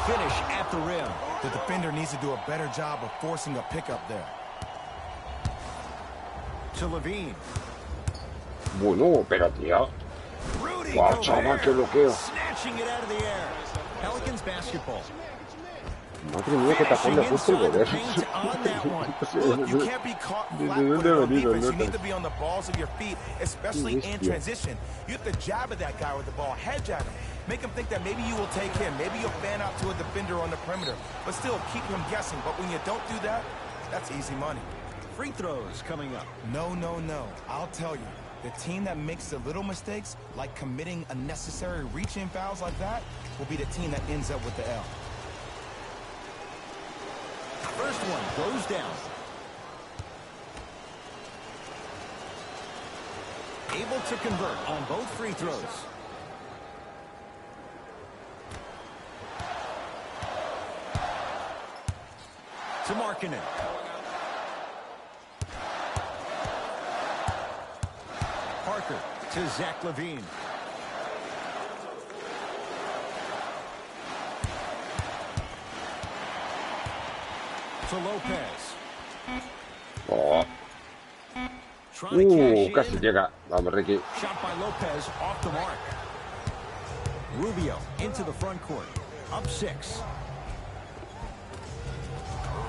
finish at the rim.
The defender needs to do a better job of forcing a pickup there.
To Levine.
Bueno, pero tío. Wow, chaval, qué bloqueo.
Snatching it out of the air. Pelicans basketball.
Madre mía, qué tapón le ha puesto el goler.
Look, you can't be caught flat-footed on defense. You need to be on the balls of your feet, especially in transition. You have to jab at that guy with the ball, hedge at him. Make him think that maybe you will take him. Maybe you'll fan out to a defender on the perimeter. But still, keep him guessing. But when you don't do that, that's easy money.
Free throws coming up.
No, no, no. I'll tell you. The team that makes the little mistakes, like committing unnecessary reach-in fouls like that, will be the team that ends up with the L.
First one goes down. Able to convert on both free throws. To Markkanen. Parker to Zach Levine. To Lopez.
Oh. Casi llega. Vamos, Ricky.
Shot by Lopez off the mark. Rubio into the front court. Up 6.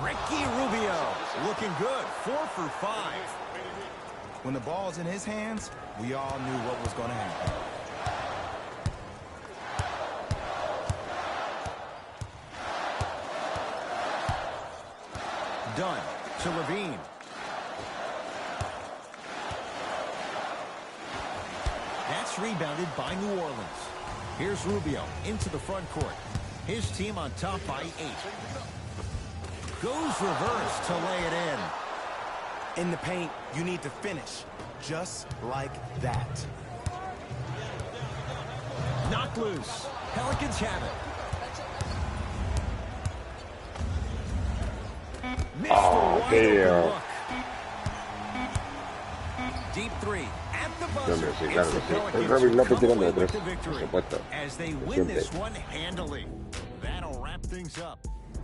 Ricky Rubio looking good. 4 for 5.
When the ball's in his hands, we all knew what was going to happen.
Dunn to Levine. That's rebounded by New Orleans. Here's Rubio into the front court. His team on top by 8. Goes reverse to lay it in.
In the paint, you need to finish just like that.
Knocked loose. Pelicans have it. Missed the wide open look. Deep 3 at the buzzer.
Sí, claro que sí. El Robin López tirando de 3, por supuesto.
As they win this one handily. That'll wrap things up.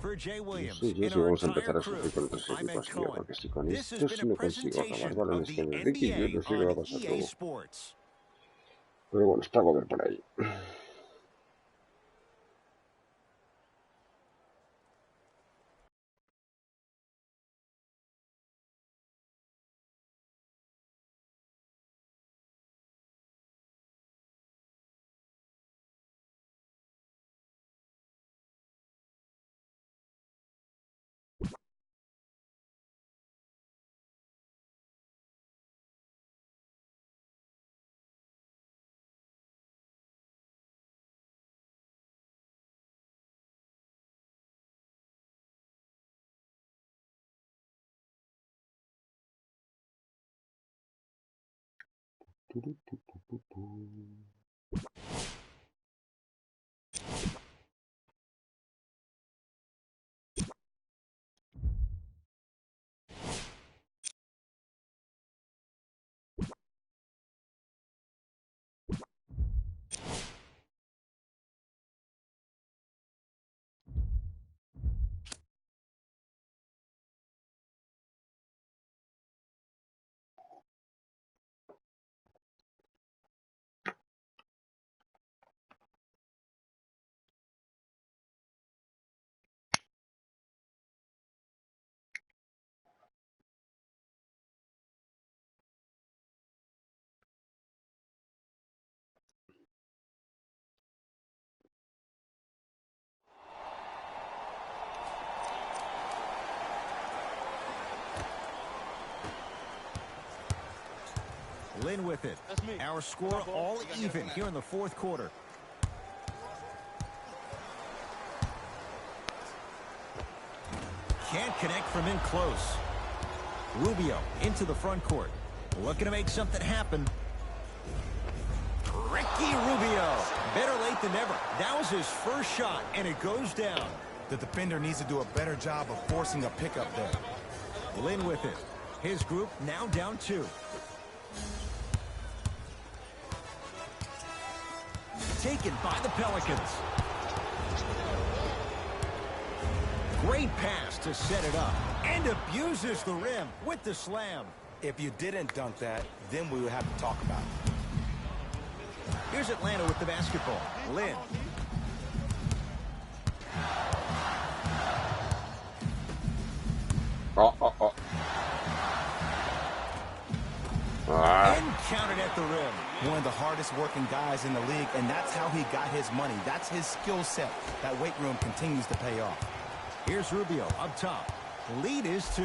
Sí, yo sí vamos a empezar a sufrir con otros equipos, tío, porque si con esto sí no consigo robar balones con el Ricky, yo no sé qué va a pasar luego. Pero bueno, está Gober por ahí.
Lynn with it. Our score all even here in the fourth quarter. Can't connect from in close. Rubio into the front court. Looking to make something happen. Ricky Rubio. Better late than never. That was his first shot, and it goes down.
The defender needs to do a better job of forcing a pickup there.
Lynn with it. His group now down 2. Taken by the Pelicans. Great pass to set it up. And abuses the rim with the slam.
If you didn't dunk that, then we would have to talk about it.
Here's Atlanta with the basketball. Lynn. And counted at the rim.
One of the hardest working guys in the league, and that's how he got his money. That's his skill set. That weight room continues to pay off.
Here's Rubio up top. The lead is 2.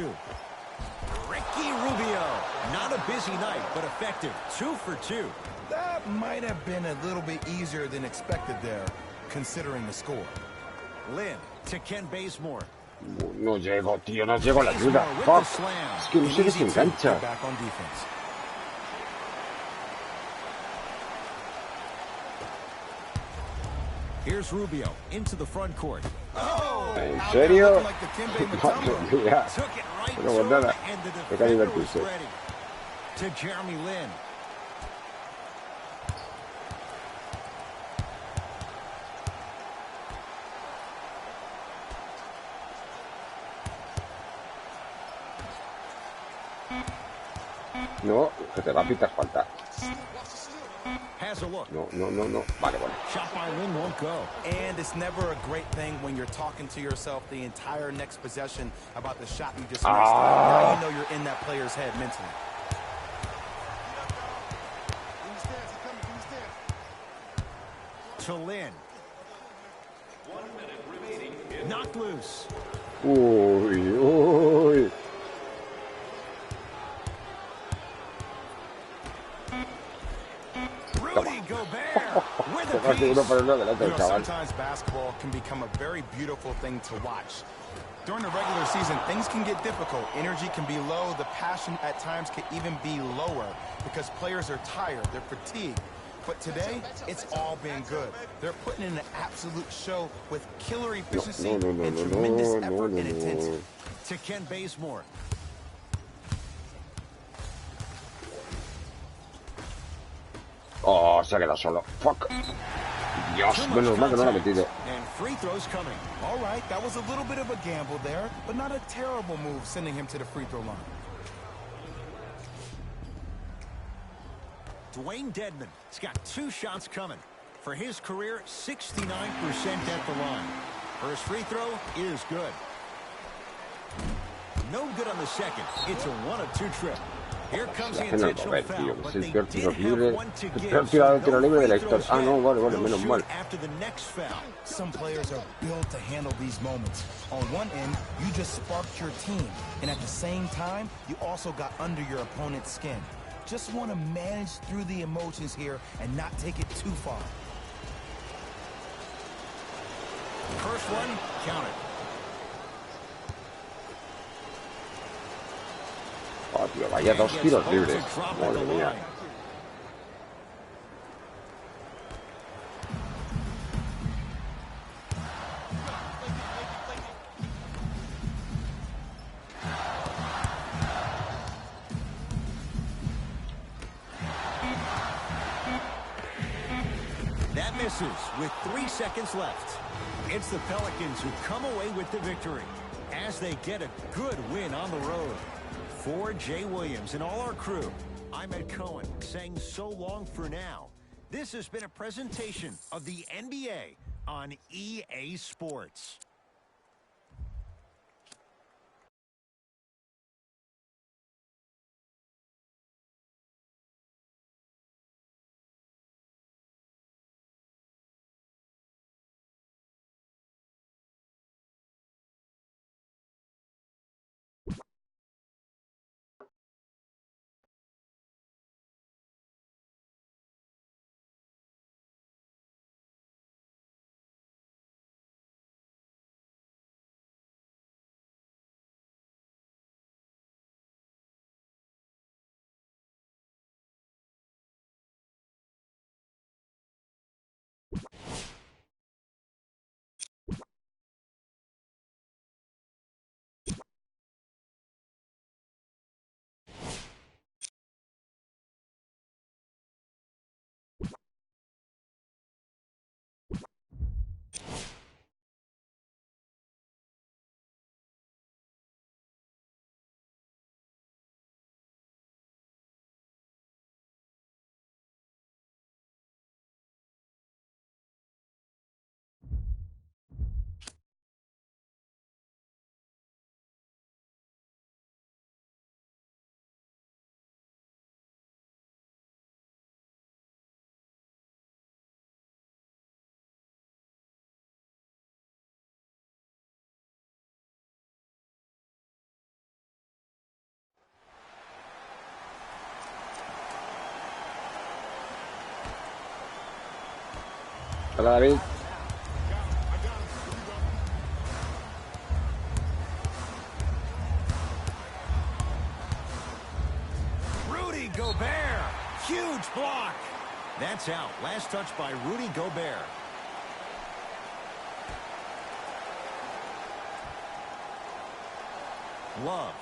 Ricky Rubio. Not a busy night, but effective. 2 for 2.
That might have been a little bit easier than expected there, considering the score.
Lynn to Ken Bazemore.
No llego, tío, no llego a la ayuda. Fuck. Es que no sé qué se engancha.
Back on defense.
Here's Rubio into the front court.
¿En serio?
Took it right
no por nada.
and the
Toca
defender was
divertirse.
ready. To Jeremy Lin.
No, que te va a pitar falta.
Has a look.
No. Vale, vale.
Shot by Lin won't go.
And it's never a great thing when you're talking to yourself the entire next possession about the shot you just missed. Now you know you're in that player's head mentally.
To Lin.
1 minute remaining.
Knocked loose.
Uy.
Rudy Gobert with a
Tocaste uno
piece.
por el lado delante del chaval.
Sometimes basketball can become a very beautiful thing to watch. During the regular season, things can get difficult. Energy can be low. The passion at times can even be lower because players are tired. They're fatigued. But today, it's all been good. They're putting in an absolute show with killer efficiency and tremendous effort and intensity.
To Ken Bazemore.
Oh, se ha quedado solo. Fuck. Dios, menos mal que no lo ha metido.
And free throws coming.
All right, that was a little bit of a gamble there, but not a terrible move sending him to the free throw line.
Dwayne Dedman has got 2 shots coming. For his career, 69% at the line. First free throw is good. No good on the second. It's a 1 of 2 trip. Here comes the intentional foul, but they did have one to give.
Tiro libre de la historia. Ah, no, vale, menos mal.
After the next foul.
Some players are built to handle these moments. On one end, you just sparked your team, and at the same time, you also got under your opponent's skin. Just want to manage through the emotions here and not take it too far.
First one, count it.
Oh, tío, vaya 2 tiros libres. Madre mía.
That misses with 3 seconds left. It's the Pelicans who come away with the victory as they get a good win on the road. For Jay Williams and all our crew, I'm Ed Cohen saying so long for now. This has been a presentation of the NBA on EA Sports.
Hola, David.
Rudy Gobert. Huge block. That's out. Last touch by Rudy Gobert. Love.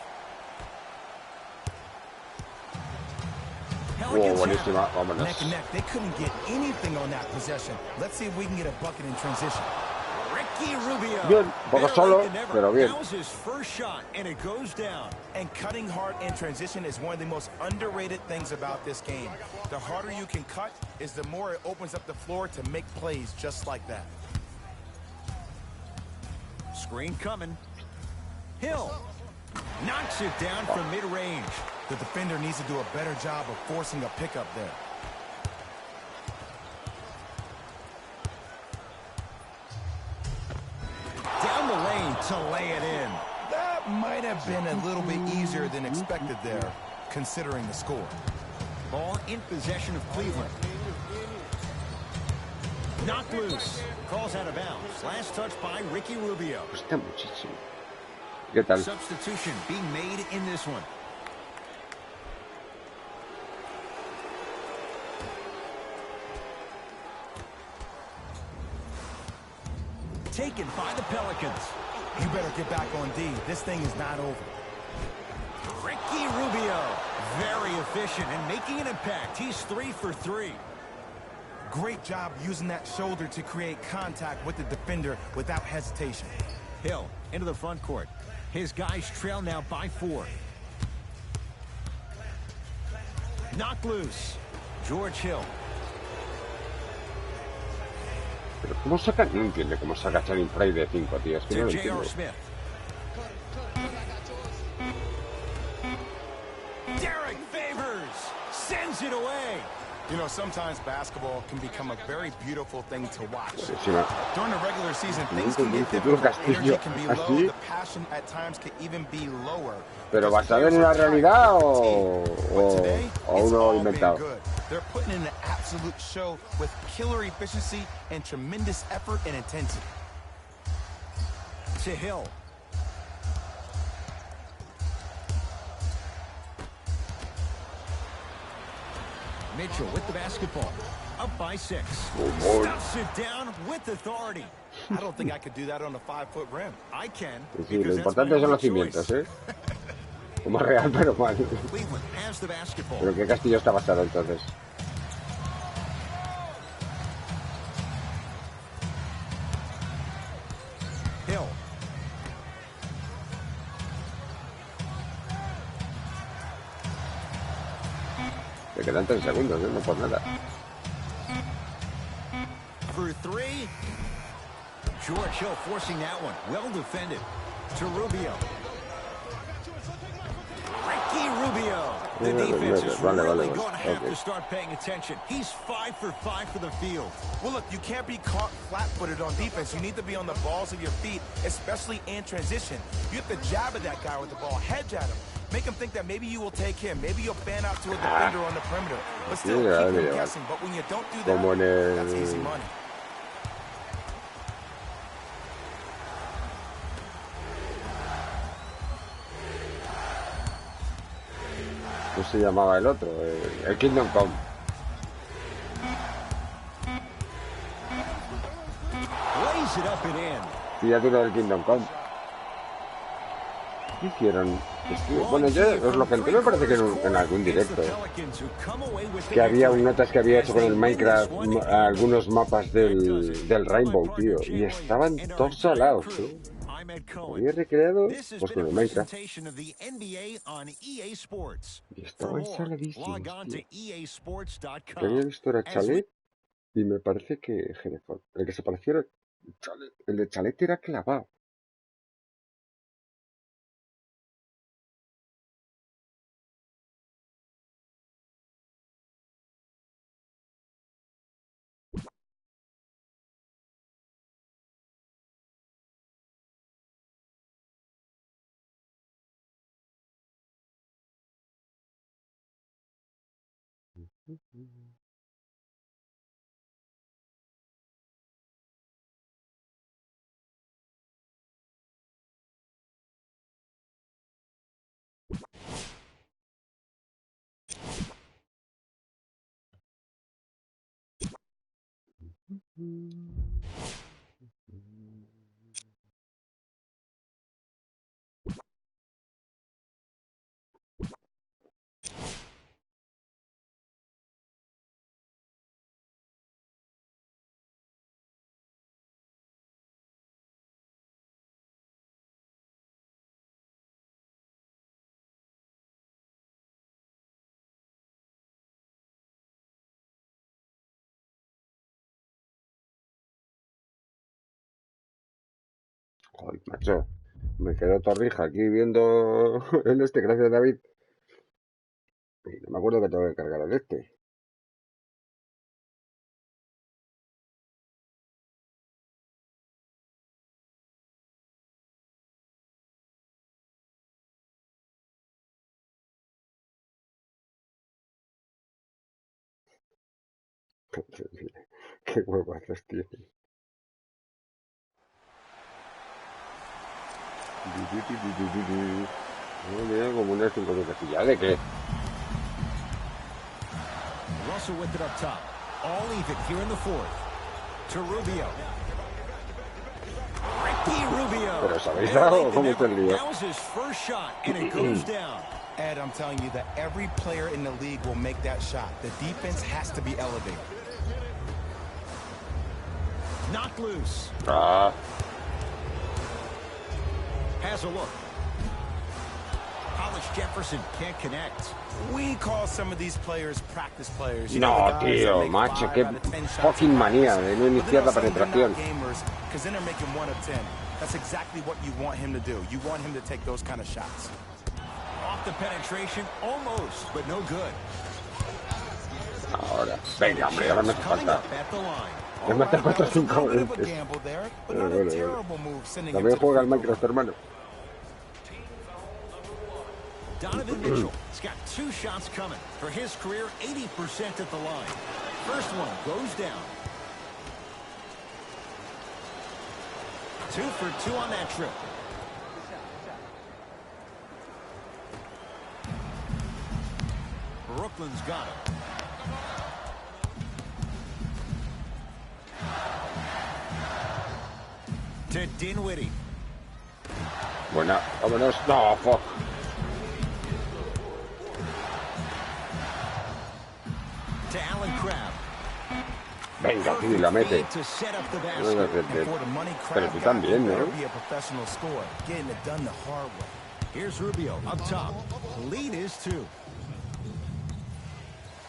Buenísima, vámonos.
Neck and neck. They couldn't get anything on that possession. Let's see if we can get a bucket in transition.
Ricky Rubio.
Bien, un poco solo, pero bien.
That was his first shot, and it goes down.
And cutting hard in transition is one of the most underrated things about this game. The harder you can cut is the more it opens up the floor to make plays just like that.
Screen coming. Hill knocks it down from mid-range.
The defender needs to do a better job of forcing a pickup there.
Down the lane to lay it in.
That might have been a little bit easier than expected there, considering the score.
Ball in possession of Cleveland. Knocked loose. Calls out of bounds. Last touch by Ricky Rubio.
Cuesta muchísimo. ¿Qué tal?
Substitution being made in this one. Taken by the Pelicans.
You better get back on D. This thing is not over.
Ricky Rubio. Very efficient and making an impact. He's 3 for 3.
Great job using that shoulder to create contact with the defender without hesitation.
Hill into the front court. His guys trail now by 4. Knocked loose. George Hill.
Pero ¿cómo saca? No entiende cómo saca Channing Frey de 5, tío. Es que no lo entiendo.
Smith. Derek Favors sends it away.
You know, sometimes basketball can become a very beautiful thing to watch.
Buenísima.
During the regular season, things can get difficult. Energy can be low.
¿Así?
The passion at times can even be lower.
¿Pero basado en una realidad o
Today, it's
uno
all been
inventado?
good. They're putting in an absolute show with killer efficiency and tremendous effort and intensity.
To Hill. Mitchell with the basketball. Up by 6.
Oh,
Stuffs it down with authority.
I don't think I could do that on a 5-foot rim.
I can.
Sí, lo importante son los cimientos, ¿eh? Como real, pero mal.
Cleveland has the basketball.
¿Pero qué castillo está basado entonces?
Hill.
Le quedan 3 segundos, ¿eh? No por nada.
For 3. George Hill forcing that one. Well defended. To Rubio. Ricky Rubio. The defense is really going to have to start paying attention. He's 5 for 5 for the field.
Well, look, you can't be caught flat-footed on defense. You need to be on the balls of your feet, especially in transition. You have to jab at that guy with the ball, hedge at him. Make him think that maybe you will take him. Maybe you'll fan out to a defender on the perimeter. But still, keep him guessing. But when you don't do that, that's easy money.
¿Cómo se llamaba el otro? El Kingdom Come.
Lays it up and in.
Criatura del Kingdom Come. ¿Qué hicieron? Bueno, yo os lo conté, me parece que en algún directo. Que había notas que había hecho con el Minecraft, algunos mapas del Rainbow, tío. Y estaban todos salados, tío. Había recreado pues con el Minecraft. Y estaban saladísimos, tío. Lo que había visto era Chalet. Y me parece que Hereford. El que se pareciera Chalet. El de Chalet era clavado. Joder, macho. Me quedo torrija aquí viendo el este, gracias David. Y no me acuerdo que tengo que cargar el este. Qué huevazos tiene. Mira, como unas 5 minutos. ¿Ya de qué?
Russell with it up top. All even here in the fourth. To Rubio. Ricky Rubio.
Pero ¿sabéis algo? ¿Cómo está el lío?
That was his first shot, and it goes down.
Ed, I'm telling you that every player in the league will make that shot. The defense has to be elevated.
Knocked loose.
Ah.
Has a look. Hollis Jefferson can't connect.
We call some of these players practice players. You
No,
know, the guys that
tío,
make
macho,
5
qué
out of 10 shots
fucking
in
manía
practice.
de no iniciar la
But they're
penetración.
not gamers, because then they're making 1 of 10. That's exactly what you want him to do. You want him to take those kind of shots.
Off the penetration, almost, but no good.
Ahora, venga, hombre, ahora me hace
Coming
falta.
up at the line.
Me mata 4 o 5
A little bit of a
veces.
gamble there, but
Bueno,
not a
bueno.
terrible move sending him
También
to the
juega el
free throw
Minecraft, hermano.
Donovan Mitchell has got 2 shots coming. For his career, 80% at the line. First one goes down. 2 for 2 on that trip. Brooklyn's got it. To Dinwiddie.
Buena, vámonos. No, fuck.
To Allen Crabbe.
Venga, tío, la mete.
To set up the
No, no,
basket.
no,
And for the money
Pero
crowd
tú
guy,
también,
you
¿no?
better be a professional scorer, getting it done the hard way.
Here's Rubio up top. Lead is 2.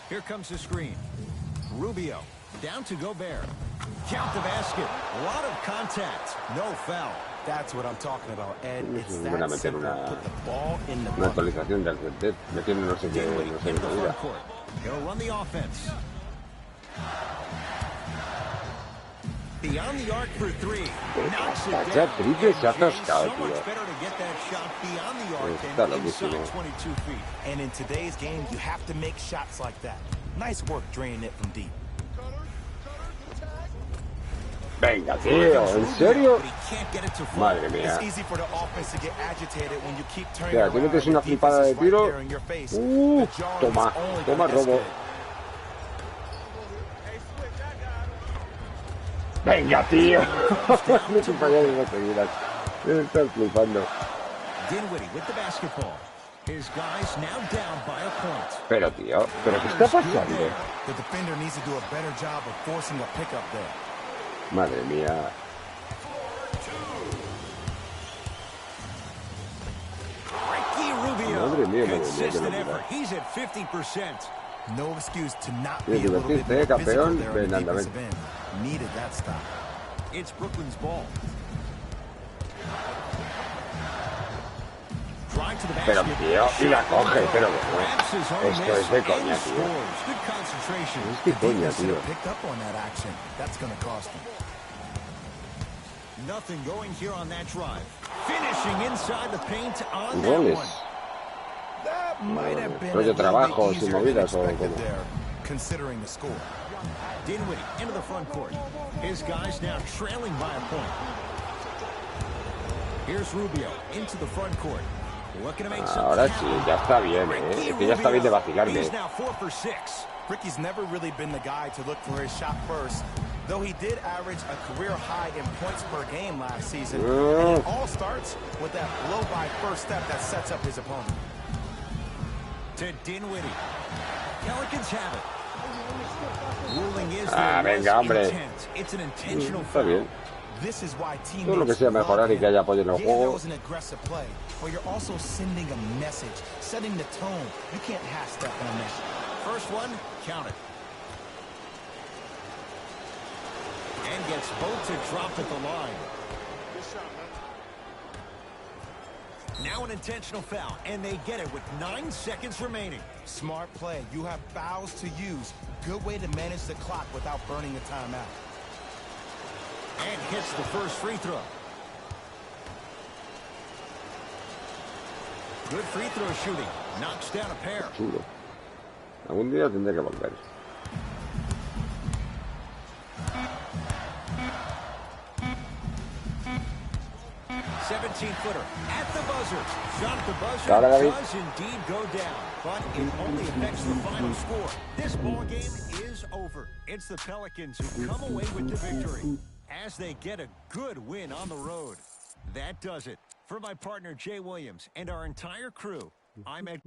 Here comes the screen. Rubio down to Gobert. Count the basket. A lot of contact. No foul.
That's what I'm talking about, Ed. It's
Van a
that
meter
simple.
una
Put the ball in the
Una
bucket.
actualización del Red Dead. Metiendo no sé qué,
Dinwiddie
no sé
into
qué
the
vida.
front court. He'll run the offense. Beyond the arc for 3. Knocks it
Vaya
down.
triple se ha
And
atascado,
so much
tío.
better to get that shot beyond the arc
Está
than
loquísimo.
inside 22 feet.
And in today's game, you have to make shots like that. Nice work draining it from deep.
Venga, tío, ¿en serio?
But he can't get it to fall.
Madre mía.
It's easy for the offense to get agitated when you keep turning
Mira, tú
around
metes
and
una
the defense
flipada de
is right
tiro.
there in your face. The jaw
Toma,
is only
toma,
gonna
robo.
escalate.
Venga, tío. No te fallas de las seguidas. Estás flipando.
Dinwiddie with the basketball. His guys now down by a point.
Pero, tío, ¿pero qué está pasando?
The defender needs to do a better job of forcing a pickup there.
Madre mía.
Ricky Rubio.
Madre mía, madre mía,
Consistent
qué locura.
effort. He's at 50%.
No excuse to not
Tienes
be
que
a little bit
vestirte,
more physical
campeón.
there on
Ven,
the
anda, ven.
defensive end. Needed that stop.
It's Brooklyn's ball. Drive to the
Pero,
basket.
tío, y la coge, pero
Grabs his own
esto
miss
es de
and
coña, tío.
scores. Good concentration.
Es de coña,
Defense should
tío.
have picked up on that action. That's going to cost him.
Nothing going here on that drive. Finishing inside the paint on that
Goles.
one.
That might have been
rollo
a little
trabajo,
bit
sin
easier than
movidas o
expected
como.
there, considering the score.
Dinwiddie into the front court. His guys now trailing by a point. Here's Rubio into the front court.
Ahora sí, ya está bien, Es que ya está bien de vacilarme.
Ricky's never really been the guy to look for his shot first, though he did average a career high in points per game last season. And it all starts with that blow-by first step that sets up his opponent.
To Dinwiddie. Pelicans have it. Ruling is
venga, hombre.
It's an intentional
Está bien.
This is why
Todo lo que sea mejorar y que haya apoyo en el juego.
an aggressive play, but you're also sending a message, setting the tone. You can't half step on a mission.
First one, count it. And gets both to drop at the line. Now an intentional foul, and they get it with 9 seconds remaining.
Smart play. You have fouls to use. Good way to manage the clock without burning a timeout.
And hits the first free throw. Good free throw shooting. Knocks down a pair.
Chulo. Algún día tendré que volver.
Footer at the buzzer. Shot at the buzzer does indeed go down, but it only affects the final score. This ball game is over. It's the Pelicans who come away with the victory as they get a good win on the road. That does it. For my partner Jay Williams and our entire crew, I'm Ed.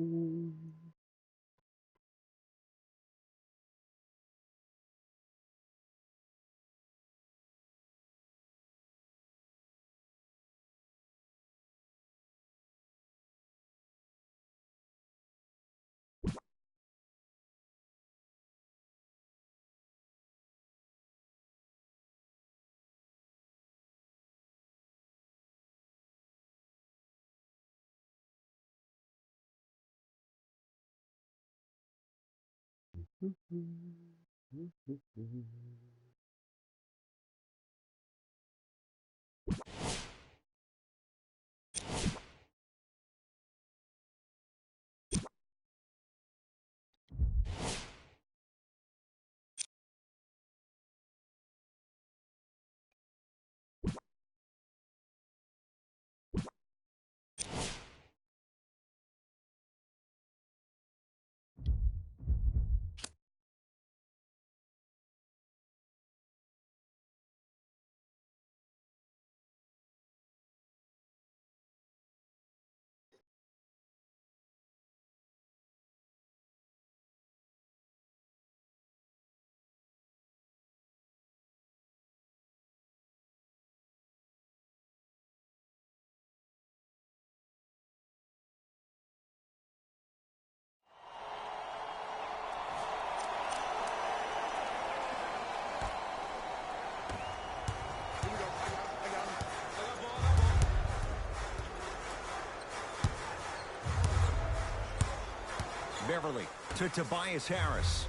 Beverly to Tobias Harris.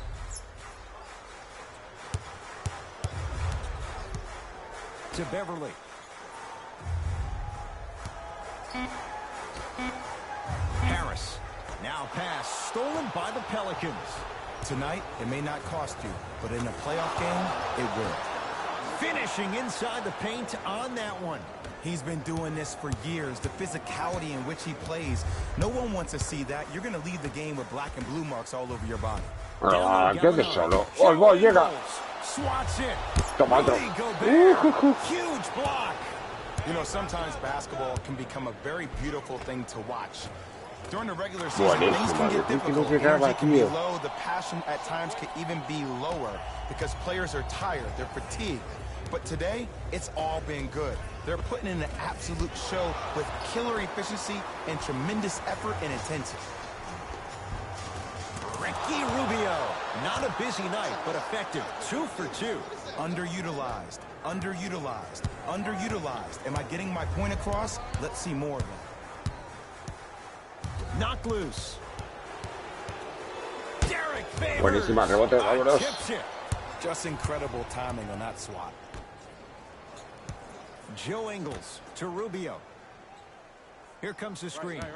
To Beverly. Harris. Now pass stolen by the Pelicans.
Tonight, it may not cost you, but in a playoff game, it will.
Finishing inside the paint on that one.
He's been doing this for years, the physicality in which he plays. No one wants to see that. You're going to leave the game with black and blue marks all over your body.
Quédate solo. ¡Oh, voy, llega!
Swats it.
Toma otro.
Huge block. You know, sometimes basketball can become a very beautiful thing to watch. During the regular season, things can get difficult. Energy can be low. The passion at times can even be lower because players are tired. They're fatigued. But today, it's all been good. They're putting in an absolute show with killer efficiency and tremendous effort and intensity.
Ricky Rubio. Not a busy night, but effective. 2 for 2.
Underutilized, underutilized, underutilized. Am I getting my point across? Let's see more of that.
Knocked loose. Derek Favors.
Buenísima, rebote, vámonos.
Just incredible timing on that swat.
Joe Ingles to Rubio. Here comes the screen.
Right.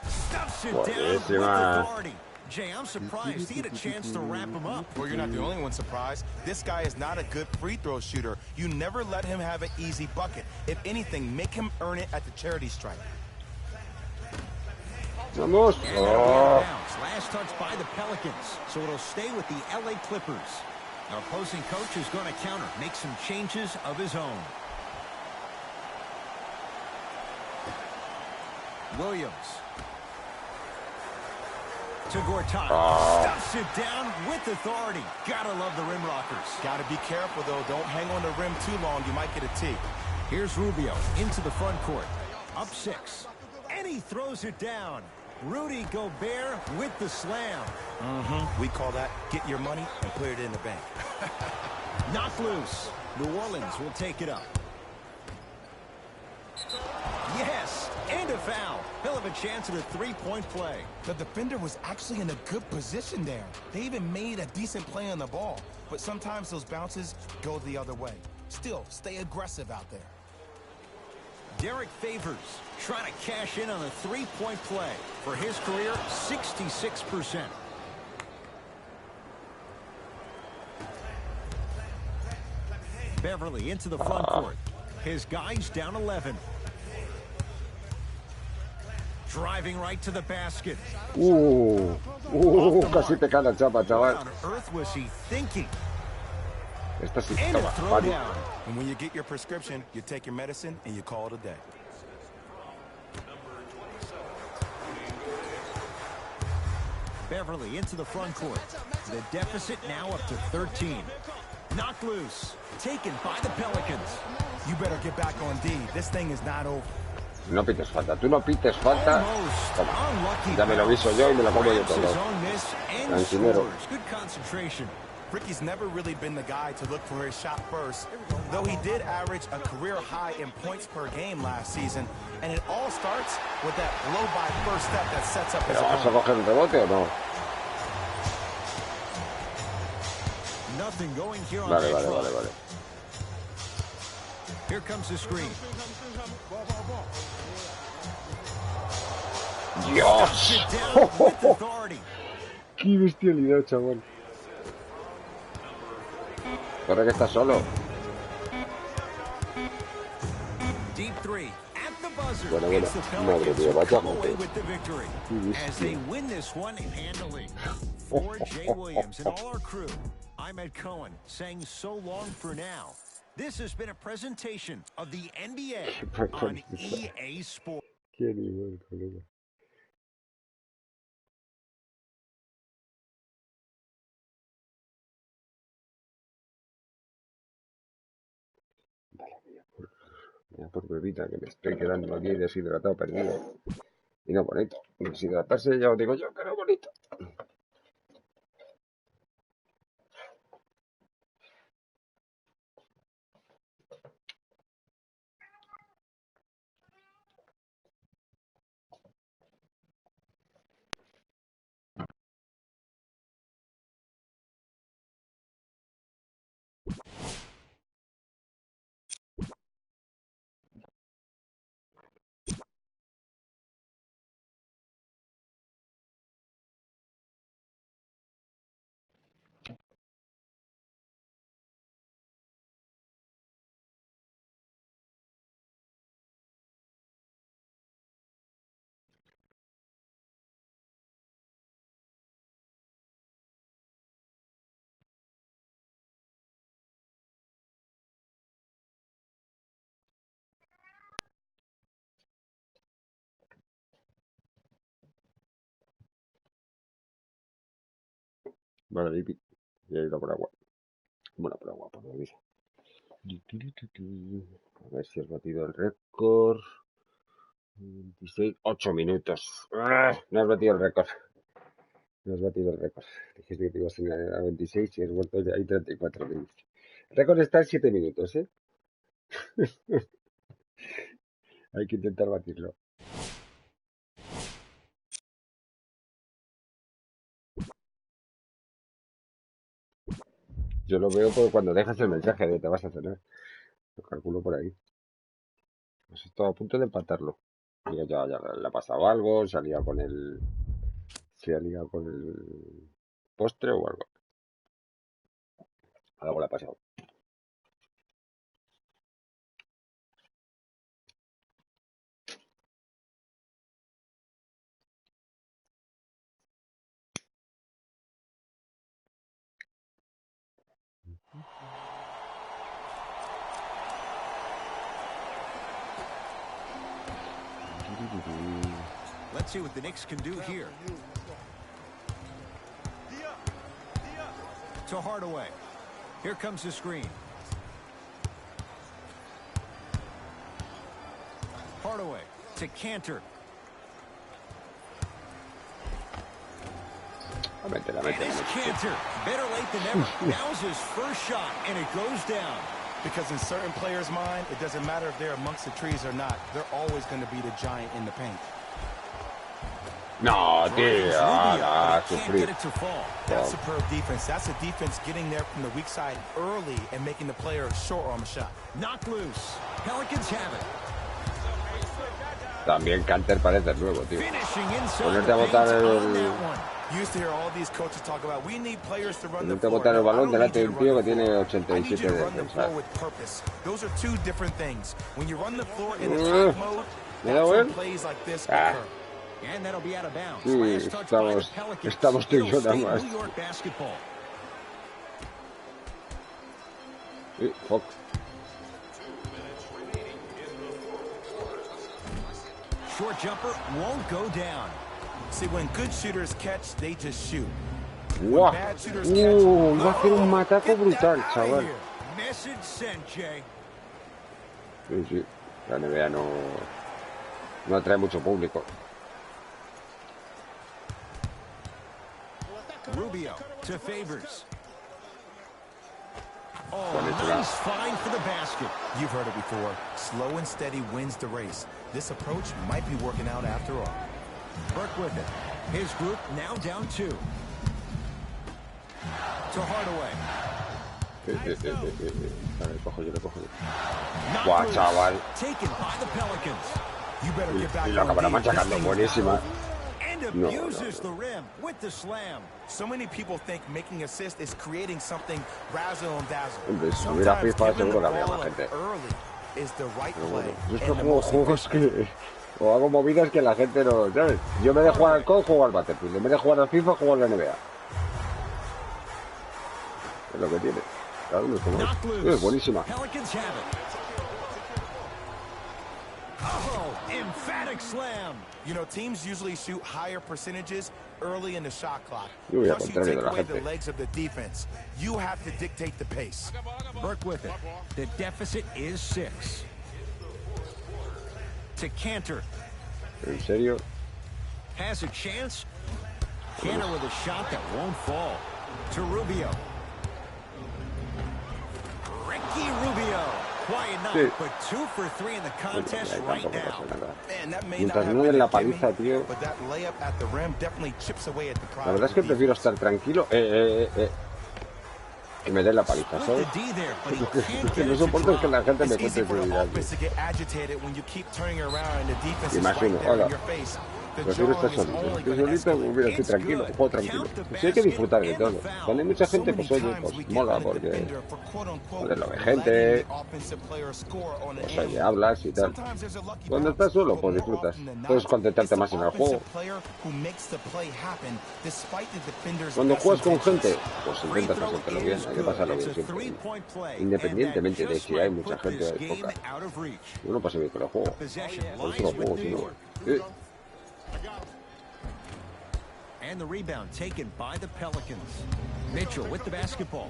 Stuffs it down with authority. Jay, I'm surprised he had a chance to wrap him up.
Well, you're not the only one surprised. This guy is not a good free throw shooter. You never let him have an easy bucket. If anything, make him earn it at the charity stripe.
Vamos. Oh.
Last touch by the Pelicans, so it'll stay with the LA Clippers. Our opposing coach is going to counter, make some changes of his own. Williams. To Gortat. Stuffs it down with authority. Gotta love the rim rockers.
Gotta be careful, though. Don't hang on the rim too long. You might get a tee.
Here's Rubio into the front court. Up 6. And he throws it down. Rudy Gobert with the slam.
We call that get your money and put it in the bank.
Knocked loose. New Orleans will take it up. Yes, and a foul. He'll have a chance at a three-point play.
The defender was actually in a good position there. They even made a decent play on the ball. But sometimes those bounces go the other way. Still, stay aggressive out there.
Derek Favors trying to cash in on a three-point play. For his career, 66%. Beverly into the front court. His guy's down 11. Driving right to the basket.
Casi te cae la chapa, chaval.
What on earth was he thinking?
Esta sí
And a
estaba.
throwdown.
And when you get your prescription, you take your medicine and you call it a day.
Beverly into the front court. The deficit now up to 13. Knocked loose. Taken by the Pelicans.
You better get back on D. This thing is not over.
No pites falta. Tú no pites falta.
Almost
Toma.
unlucky.
Ya me lo viso yo y me lo como yo
Grabs
todo.
his own miss and
Cancinero.
scores. Good concentration.
Ricky's never really been the guy to look for his shot first, though he did average a career high in points per game last season, and it all starts with that blow-by first step that sets up his
¿Pero vas a
opponent.
coger un rebote o no?
Nothing going here on
Vale,
that
vale,
front.
vale, vale.
Here comes the screen.
¡Dios!
Sit down with authority.
¡Qué bestialidad, chaval! Ahora que está solo.
Deep three at the buzzer.
Bueno, bueno.
It's the
Madre
Pelicans
mía,
who
vaya
come away
mote.
with the victory
Sí,
as
sí.
they win this one handily. For Jay Williams and all our crew, I'm Ed Cohen saying so long for now. This has been a presentation of the NBA on EA Sports.
Qué nivel, colega. Vale, voy a por bebida, que me estoy quedando aquí deshidratado, perdido. Y no bonito. Deshidratarse, ya os digo yo, que no bonito. Vale, Lipi. Ya he ido por agua. Bueno, por agua, por bebida. A ver si has batido el récord. 26, 8 minutos. ¡Ah! No has batido el récord. No has batido el récord. Dijiste que te ibas a 26 y has vuelto ya. Hay 34 minutos. El récord está en 7 minutos, ¿eh? Hay que intentar batirlo. Yo lo veo por cuando dejas el mensaje de te vas a cenar. Lo calculo por ahí. Pues estoy a punto de empatarlo. Digo, ya le ha pasado algo, salía con el se ha ligado con el postre o algo. Algo le ha pasado.
Let's see what the Knicks can do here. To Hardaway. Here comes the screen. Hardaway to Cantor. And it's Cantor. Better late than never. Now's his first shot, and it goes down.
Because in certain players' mind, it doesn't matter if they're amongst the trees or not. They're always going to be the giant in the paint.
No, tío, a sufrir.
That's superb defense. That's a defense getting there from the weak side early and making the player a short arm shot.
Knocked loose. Pelicans have it.
También Canter parece nuevo, tío. Ponerte a botar el... Ponerte a botar el balón delante de un tío que tiene 87 de defensa. ¿Me da buen? Ah. Sí, estamos tú y yo nada más. Fuck.
Short jumper won't go down.
See, when good shooters catch, they just shoot.
Wow. Va a hacer un mataco brutal, chaval.
Message sent, Jay.
Sí, sí. La NBA no atrae mucho público.
Rubio to Favors. Oh, nice find for the basket.
You've heard it before. Slow and steady wins the race. This approach might be working out after all.
Burke with it. His group now down 2. To Hardaway.
A ver, cojo yo. Guau, chaval.
Taken by the Pelicans.
You better get back.
Y lo acabará machacando, buenísima.
And abuses the rim with the slam.
So many people think making assist is creating something razzle and dazzle.
Hombre, si hubiera FIFA seguro que habría más gente. Pero bueno, yo es que juego juegos que... O hago movidas que la gente no... ¿Sabes? Yo me de jugar al COD, juego al Battlefield. En vez de jugar al FIFA, juego al NBA. Es lo que tiene. Cada uno es como es buenísima.
Oh, emphatic slam.
You know, teams usually shoot higher percentages early in the shot clock.
Yo voy a
Once you
contrario
take
de la
away the
gente.
legs of the defense, you have to dictate the pace.
Burke with it. The deficit is 6. To Cantor.
¿En serio?
Has a chance. Cantor with a shot that won't fall. To Rubio. Ricky Rubio. Quiet night,
Sí.
but 2 for 3 in the contest right
Tampoco
now.
pasa nada.
Man, that may
Mientras
not
no
have
den
been
la
a gimme,
paliza, tío.
but that layup at the rim definitely chips away at the pride
La verdad es que
of the
prefiero
defense.
estar tranquilo. Y me den la paliza, ¿sabes?
Split the D there, but he
Lo que
can't get
no
it to
soporto es que
drop.
la gente me
It's easy
cuente
for the
seguridad.
offense to get agitated when you keep turning around and the defense is
Imagino,
right there
hola.
in your face. The
Prefiero estar
jarring is
solito.
only
Estoy
going to
solito,
escalate.
mira, estoy tranquilo, juego tranquilo. Pues hay que disfrutar de todo. Cuando hay mucha gente, pues oye, pues mola, porque joder, lo ve gente, pues oye, hablas y tal. Cuando estás solo, pues disfrutas. Puedes concentrarte más en el juego. Cuando juegas con gente, pues intentas pasártelo bien, hay que pasarlo bien siempre. Independientemente de si hay mucha gente o hay poca. Yo no paso bien con el juego. Por eso lo juego, si no.
And the rebound taken by the Pelicans. Mitchell with the basketball.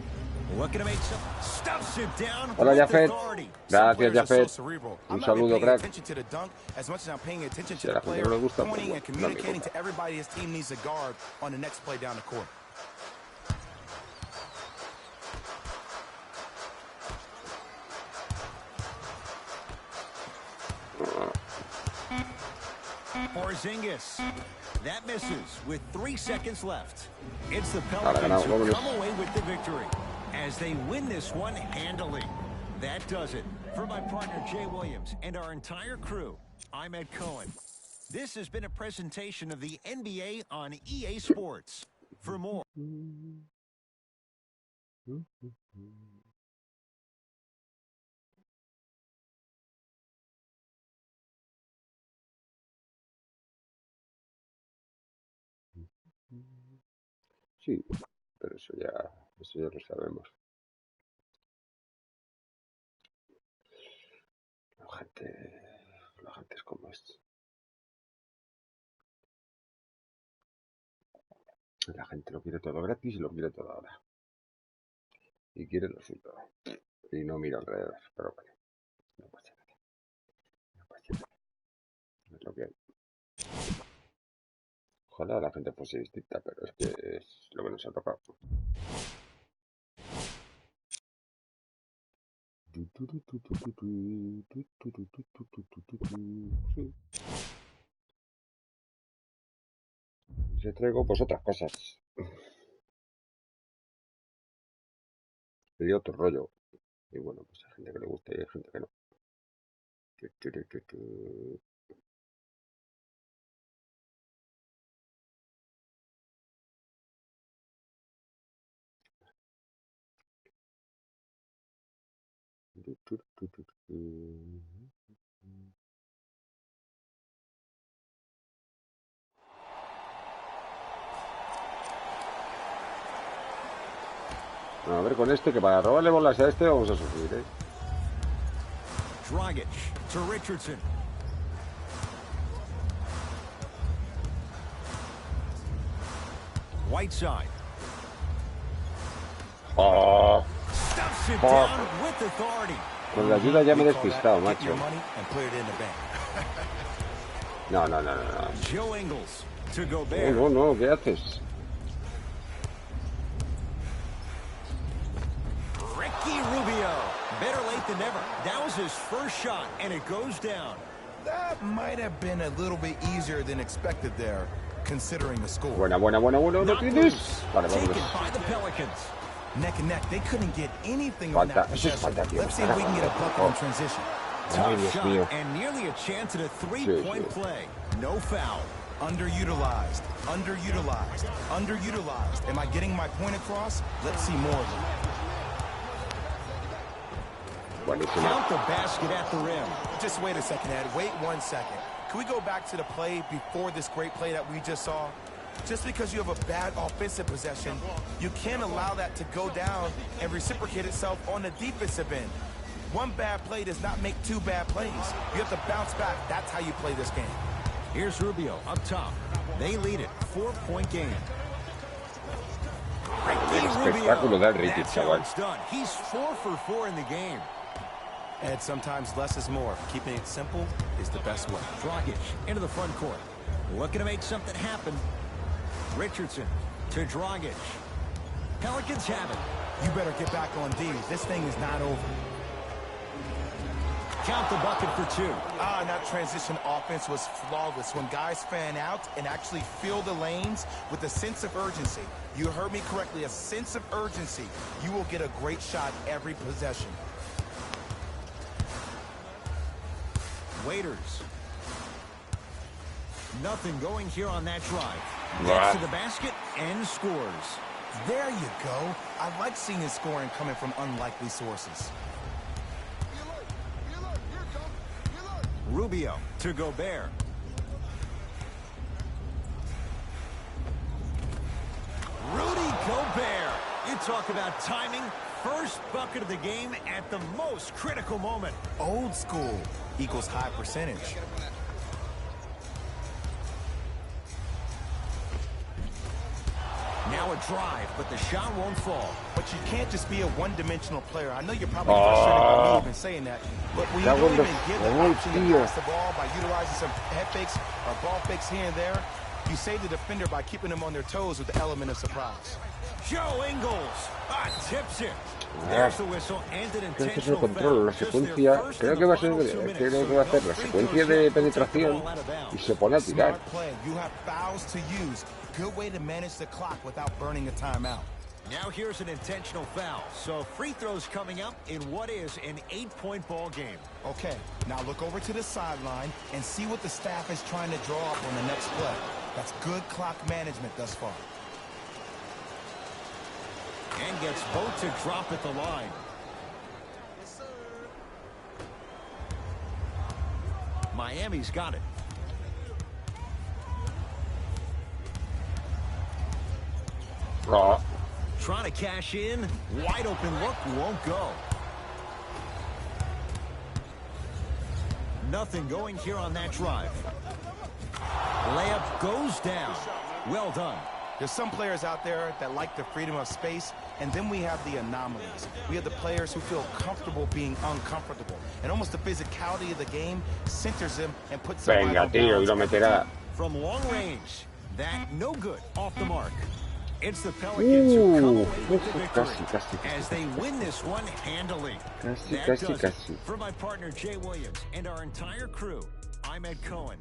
Looking to make some. Stuffs it down.
Hola, Jafet. Gracias, Jafet. Un saludo, crack.
Si
a la gente no le gusta, pues
and
bueno, no me
communicating
importa.
to everybody his team needs a guard on the next play down the court.
Porzingis. That misses with 3 seconds left. It's the
Ahora
Pelicans
ganamos,
who
vámonos.
come away with the victory as they win this one handily. That does it. For my partner Jay Williams and our entire crew, I'm Ed Cohen. This has been a presentation of the NBA on EA Sports. For more.
Sí, pero eso ya lo sabemos. La gente es como es. La gente lo quiere todo gratis y lo quiere todo ahora. Y quiere lo suyo. Y no mira alrededor. Pero bueno, no pasa nada. No pasa nada. Es lo que hay. Ojalá la gente fuese distinta, pero es que es lo que nos ha tocado. Yo traigo pues otras cosas. De otro rollo. Y bueno, pues hay gente que le gusta y hay gente que no. A ver con este, que para robarle bolas a este vamos a sufrir, ¿eh?
Dragic to Richardson. Whiteside.
Oh,
Stuffs it down with authority.
con la ayuda ya me he despistado, macho. No.
Joe Ingles to Gobert.
No, ¿qué haces?
Ricky Rubio. Better late than never. That was his first shot, and it goes down.
That might have been a little bit easier than expected there, considering the score.
Buena, ¿lo tienes? Vale, vamos.
Taken by the Pelicans.
Neck and neck, they couldn't get anything on that possession. Let's see if we can get a bucket in transition.
Tough shot and nearly a chance at a three-point play. No foul.
Underutilized. Am I getting my point across? Let's see more of them.
Count the basket at the rim.
Just wait a second, Ed. Wait 1 second. Can we go back to the play before this great play that we just saw? Just because you have a bad offensive possession, you can't allow that to go down and reciprocate itself on the defensive end. One bad play does not make two bad plays. You have to bounce back. That's how you play this game.
Here's Rubio up top. They lead it. 4-point game.
Espectáculo da Ricky, chaval.
He's 4 for 4 in the game.
And sometimes less is more. Keeping it simple is the best way.
Dragic into the front court. Looking to make something happen. Richardson to Dragic. Pelicans have it.
You better get back on D. This thing is not over.
Count the bucket for 2.
That transition offense was flawless. When guys fan out and actually fill the lanes with a sense of urgency. You heard me correctly, a sense of urgency. You will get a great shot every possession.
Waiters. Nothing going here on that drive. Gets to the basket and scores.
There you go. I like seeing his scoring coming from unlikely sources.
Rubio to Gobert. Rudy Gobert. You talk about timing. First bucket of the game at the most critical moment.
Old school equals high percentage.
Now a drive, but the shot won't fall.
But you can't just be a one-dimensional player. I know you're probably frustrated by me even saying that, but when you don't even give the option to pass the ball by utilizing some head fakes or ball fakes here and there, you save the defender by keeping them on their toes with the element of surprise.
Joe Ingles tips it. There's the whistle and an intentional
foul. La secuencia, creo que va a hacer la secuencia de penetración y se pone a tirar.
You have fouls to use. Good way to manage the clock without burning a timeout.
Now here's an intentional foul. So free throws coming up in what is an 8-point ball game.
Okay, now look over to the sideline and see what the staff is trying to draw up on the next play. That's good clock management thus far.
And gets both to drop at the line.
Yes, sir.
Miami's got it.
Oh.
Trying to cash in. Wide open look, won't go. Nothing going here on that drive. Layup goes down. Well done.
There's some players out there that like the freedom of space, and then we have the anomalies. We have the players who feel comfortable being uncomfortable. And almost the physicality of the game centers them and puts them
Venga, tío, y lo meterá.
From long range. That no good. Off the mark. It's the Pelicans who come away with the victory as they win this one handily. That does it. For my partner Jay Williams and our entire crew, I'm Ed Cohen.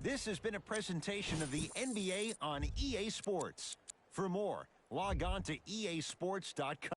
This has been a presentation of the NBA on EA Sports. For more, log on to easports.com.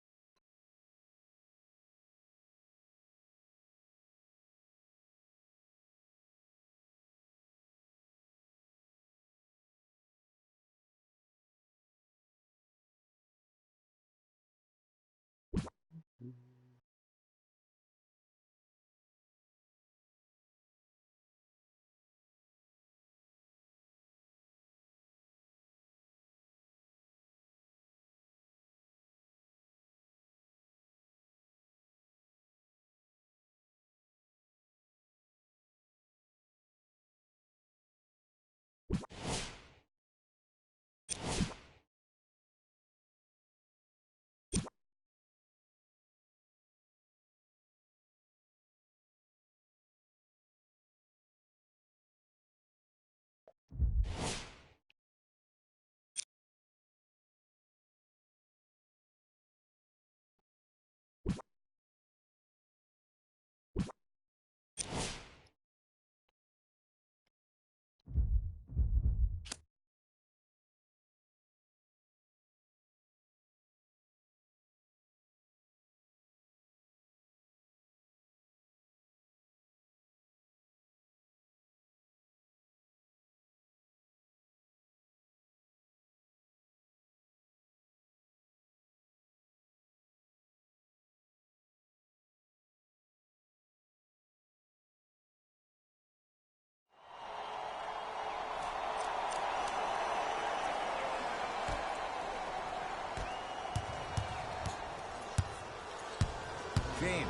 James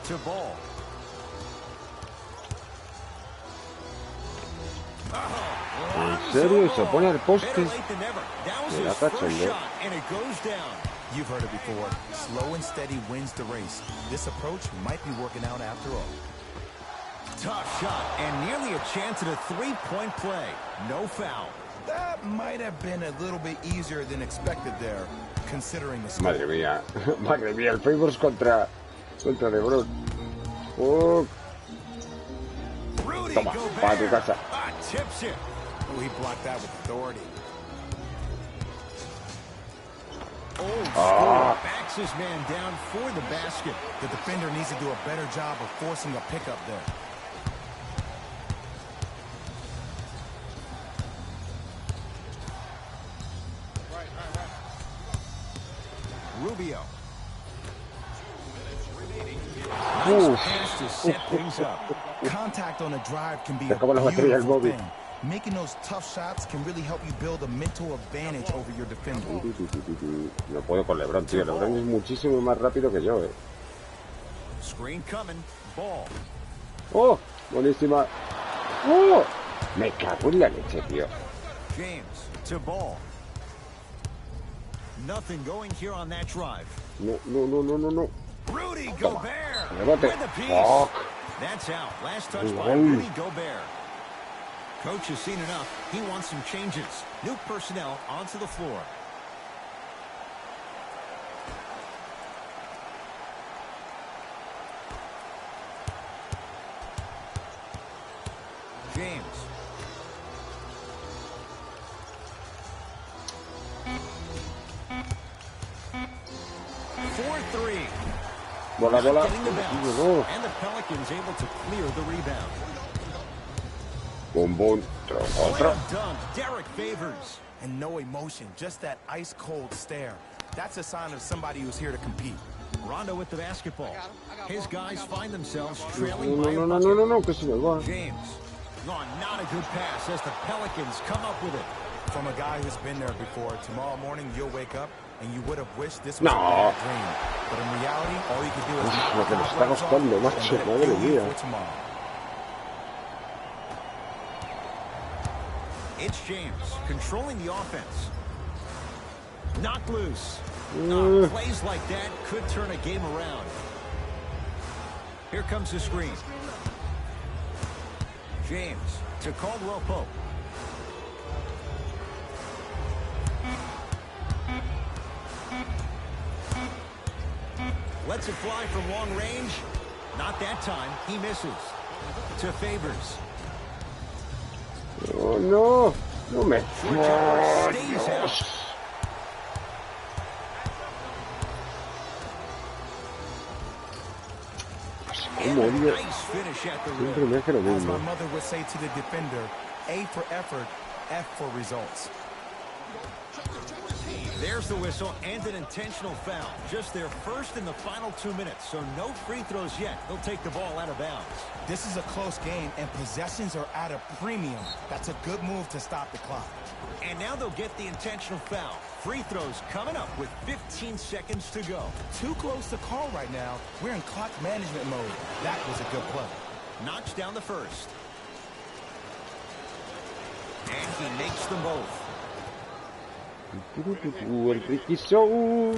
to ball.
¿En serio? Se pone al poste. Me la cachando.
You've heard it before. Slow and steady wins the race. This approach might be working out after all.
Tough shot and nearly a chance at a three-point play. No foul.
That might have been a little bit easier than expected there, considering the score.
Madre mía. Madre mía, el Favors contra LeBron. Oh. Toma, para tu casa.
Tips it.
Oh, he blocked that with authority.
Backs his man down for the basket.
The defender needs to do a better job of forcing a pickup there.
Rubio.
Pass to set things up. Contact on a drive can be a beautiful thing. Making those tough shots can really help you build a mental advantage over your defender.
No puedo con LeBron, tío. LeBron es muchísimo más rápido que yo,
Screen coming. Ball.
Oh, buenísima. Oh, me cago en la leche, tío.
James to ball. Nothing going here on that drive.
No.
Rudy Gobert.
Rebote.
With a piece. That's out. Last touch by Rudy Gobert. Coach has seen enough. He wants some changes. New personnel onto the floor. James.
Bola, bola.
And the Pelicans able to clear the rebound.
Boom, boom. Otro.
Derek Favors.
And no emotion, just that ice-cold stare. That's a sign of somebody who's here to compete.
Rondo with the basketball. His guys find themselves trailing by a bucket.
No, que se me va.
James. Oh, not a good pass as the Pelicans come up with it.
From a guy who's been there before, tomorrow morning you'll wake up and you would have wished this was a bad dream. But in reality, all you can do is
Lo que me está costando, macho, madre mía.
It's James controlling the offense. Knocked loose. Plays like that could turn a game around. Here comes the screen. James to Caldwell Pope. Lets it fly from long range. Not that time. He misses. To Favors.
Oh, no. No me...
Stays out. Nice finish at the rim.
As my mother would say to the defender, A for effort, F for results.
There's the whistle and an intentional foul. Just their first in the final 2 minutes, so no free throws yet. They'll take the ball out of bounds.
This is a close game, and possessions are at a premium. That's a good move to stop the clock.
And now they'll get the intentional foul. Free throws coming up with 15 seconds to go.
Too close to call right now. We're in clock management mode. That was a good play.
Knocks down the first. And he makes them both.
El Ricky Show.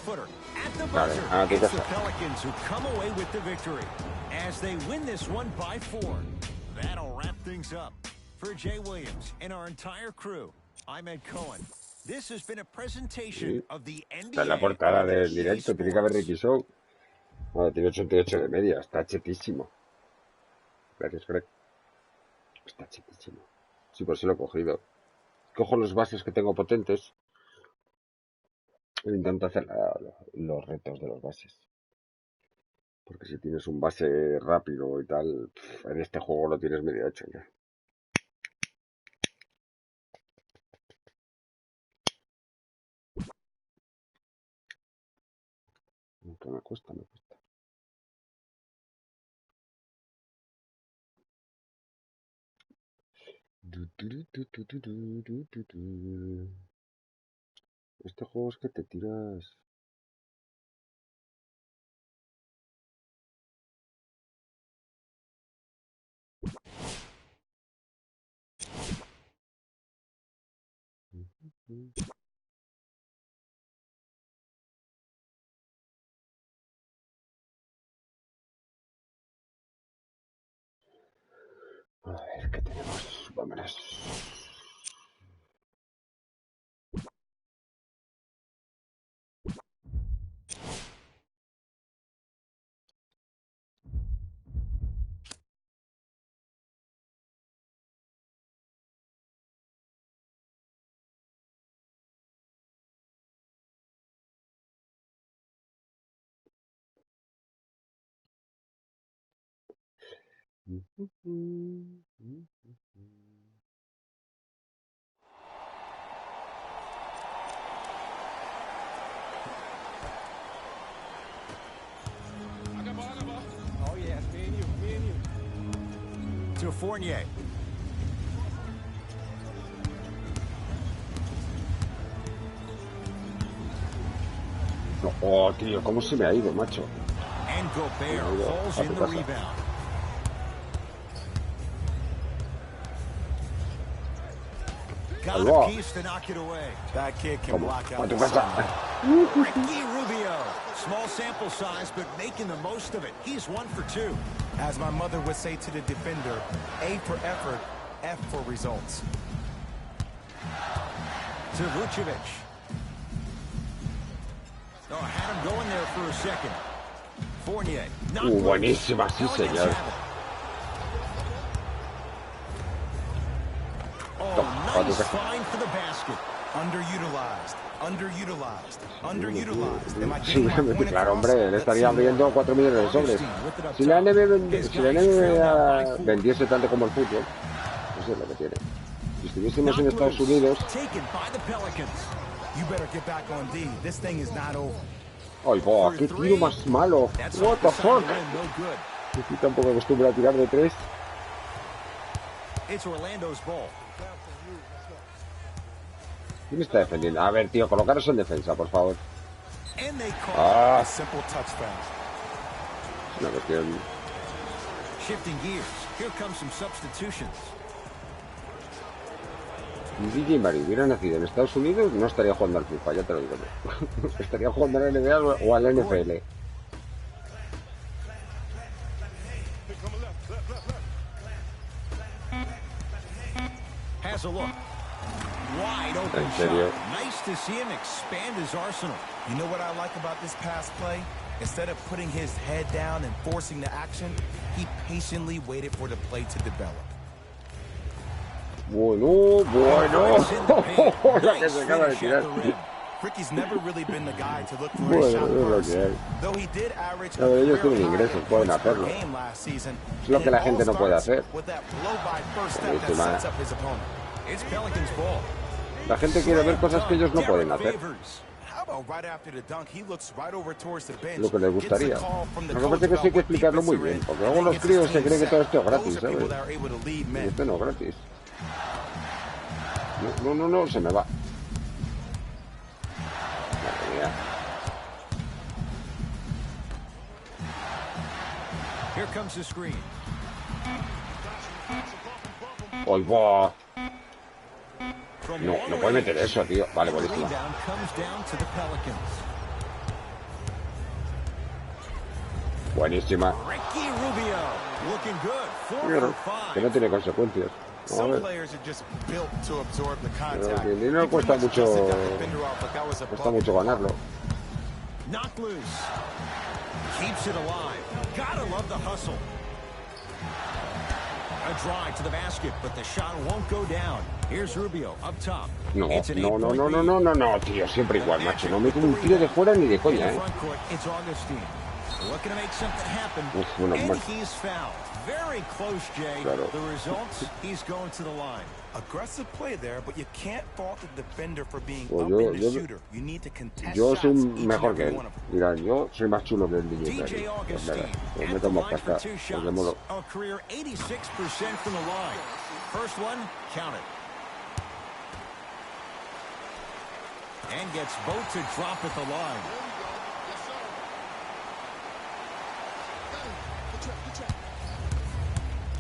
Footer at the buzzer. It's the Pelicans who come away with the victory as they win this one by 4. That'll wrap things up. For Jay Williams and our entire crew, I'm Ed Cohen. This has been a presentation of the NBA.
Esta es la portada del directo, tiene que haber Ricky Show. Bueno, tiene 88 de media, está chetísimo. Gracias, Greg. Está chetísimo. Sí, por si lo he cogido. Cojo los bases que tengo potentes. E intento hacer los retos de los bases. Porque si tienes un base rápido y tal, en este juego lo tienes medio hecho ya. Aunque me cuesta, me cuesta. Este juego es que te tiras... A ver, ¿qué tenemos? Vámonos.
Oh yeah, me and you.
To Fournier.
No, oh, tío, ¿cómo se me ha ido, macho?
And Gobert holds in the rebound. Got a piece to knock it away.
That kid can block out.
Ricky Rubio. Small sample size, but making the most of it. He's 1 for 2.
As my mother would say to the defender, A for effort, F for results.
To Vucevic. Oh, had him going there for a second.
Buenísima, sí señor. Sí, claro, hombre, le estaría abriendo 4 millones de sobres. Si la NBA vendiese tanto como el fútbol, eso es lo que tiene. Si estuviésemos en Estados Unidos... ¡Ay, boh! ¡Qué tiro más malo! ¡What the fuck! Estoy tampoco acostumbrado a tirar de 3. ¿Quién está defendiendo? A ver, tío, colocaros en defensa, por favor. Ah. Es una cuestión... Si DJ Mario hubiera nacido en Estados Unidos, no estaría jugando al FIFA, ya te lo digo yo. Estaría jugando a la NBA o al NFL. ¿En serio?
Nice to see him expand his arsenal. You know what I like about this pass play? Instead of putting his head down and forcing the action, he patiently waited for the play to develop.
Bueno. La que se acaba de tirar.
Ricky's never really been the guy to look for his shot first. Though he did average a
ellos tienen ingresos, pueden hacerlo. Es lo que la gente no puede hacer. La gente quiere ver cosas que ellos no pueden hacer. Lo que les gustaría. Lo que pasa es que sí hay que explicarlo muy bien, porque luego los críos se creen que todo esto es gratis, ¿sabes? Y esto no es gratis. No, se me va. Madre mía. ¡Ay, va! No puede meter eso, tío. Vale, buenísimo. Buenísima. Que no tiene consecuencias. A ver. Pero el dinero cuesta mucho ganarlo.
A drive to the basket, but the shot won't go down. Here's Rubio up top.
No, tío, siempre igual, macho. No meto un tiro de fuera ni de coña,
Looking to make something happen, and he's fouled. Very close, Jay.
Claro.
The results, he's going to the line.
Aggressive play there, but you can't fault the defender for being up in the shooter. You need to contest
yo soy
shots,
mejor que él. Mira, yo soy más chulo que el
DJ
DJ.
Augustine
Me
at the
tomo
line for
pasta.
two shots. A career 86% from the line. First one, counted. And gets both to drop at the line.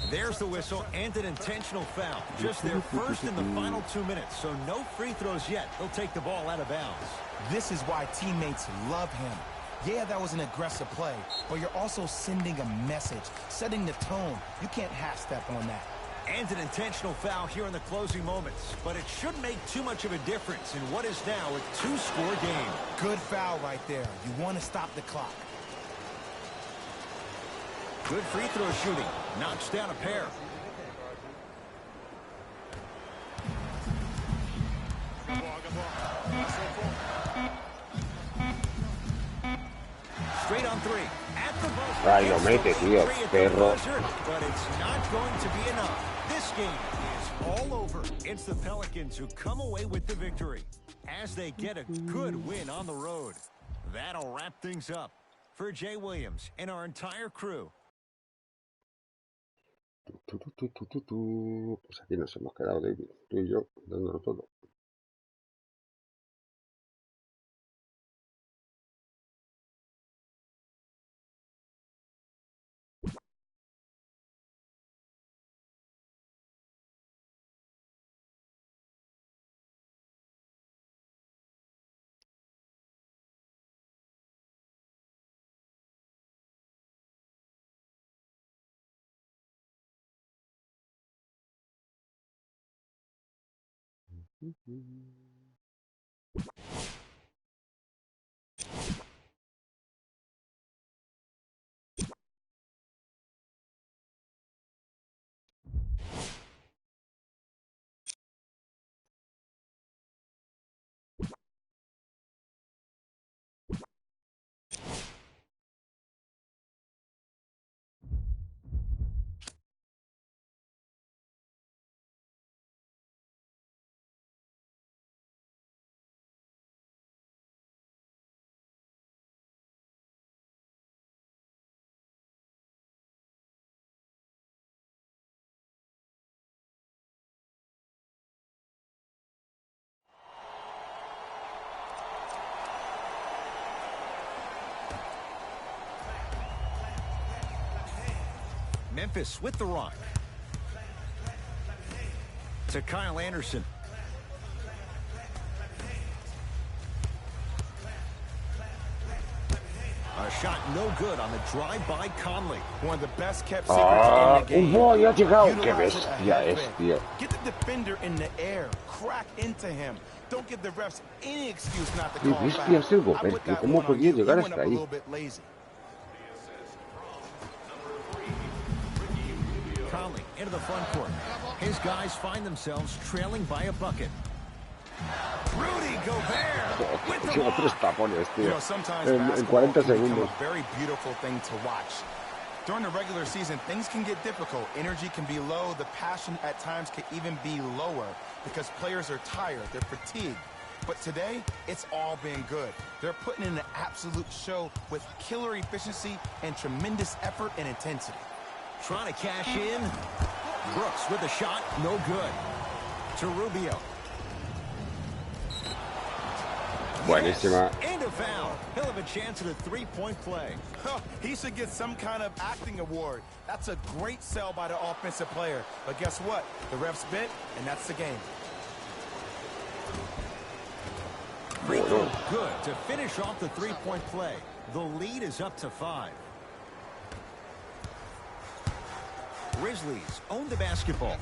There's the whistle and an intentional foul. Just their first in the final 2 minutes, so no free throws yet. They'll take the ball out of bounds.
This is why teammates love him. Yeah, that was an aggressive play, but you're also sending a message, setting the tone. You can't half-step on that.
And an intentional foul here in the closing moments, but it shouldn't make too much of a difference in what is now a 2-score game.
Good foul right there. You want to stop the clock.
Good free throw shooting. Knocks down a pair. Straight on three. At the buzzer.
Ay, lo mete, tío, perro.
But it's not going to be enough. This game is all over. It's the Pelicans who come away with the victory as they get a good win on the road. That'll wrap things up. For Jay Williams and our entire crew.
Pues aquí nos hemos quedado, David, tú y yo, dándolo todo.
Memphis with the rock. To Kyle Anderson. A shot no good on the drive by Conley.
One of the best kept secrets in the game.
Ha llegado. Qué bestia es, tío.
Get the defender in the air. Crack into him. Don't give the refs any excuse not to
Qué
call
bestia
back.
es el Gobert. ¿Cómo podía llegar hasta ahí?
Conley into the front court. His guys find themselves trailing by a bucket. Rudy Gobert with the block.
Tres tapones, tío.
You know, sometimes
En 40 segundos.
a very beautiful thing to watch. During the regular season, things can get difficult. Energy can be low. The passion at times can even be lower because players are tired. They're fatigued. But today, it's all been good. They're putting in an absolute show with killer efficiency and tremendous effort and intensity.
Trying to cash in. Brooks with a shot, no good. To Rubio.
Buenísima.
And a foul. He'll have a chance at a three-point play.
He should get some kind of acting award. That's a great sell by the offensive player. But guess what? The refs bit, and that's the game.
Free throw good to finish off the three-point play. The lead is up to 5. Grizzlies own the basketball.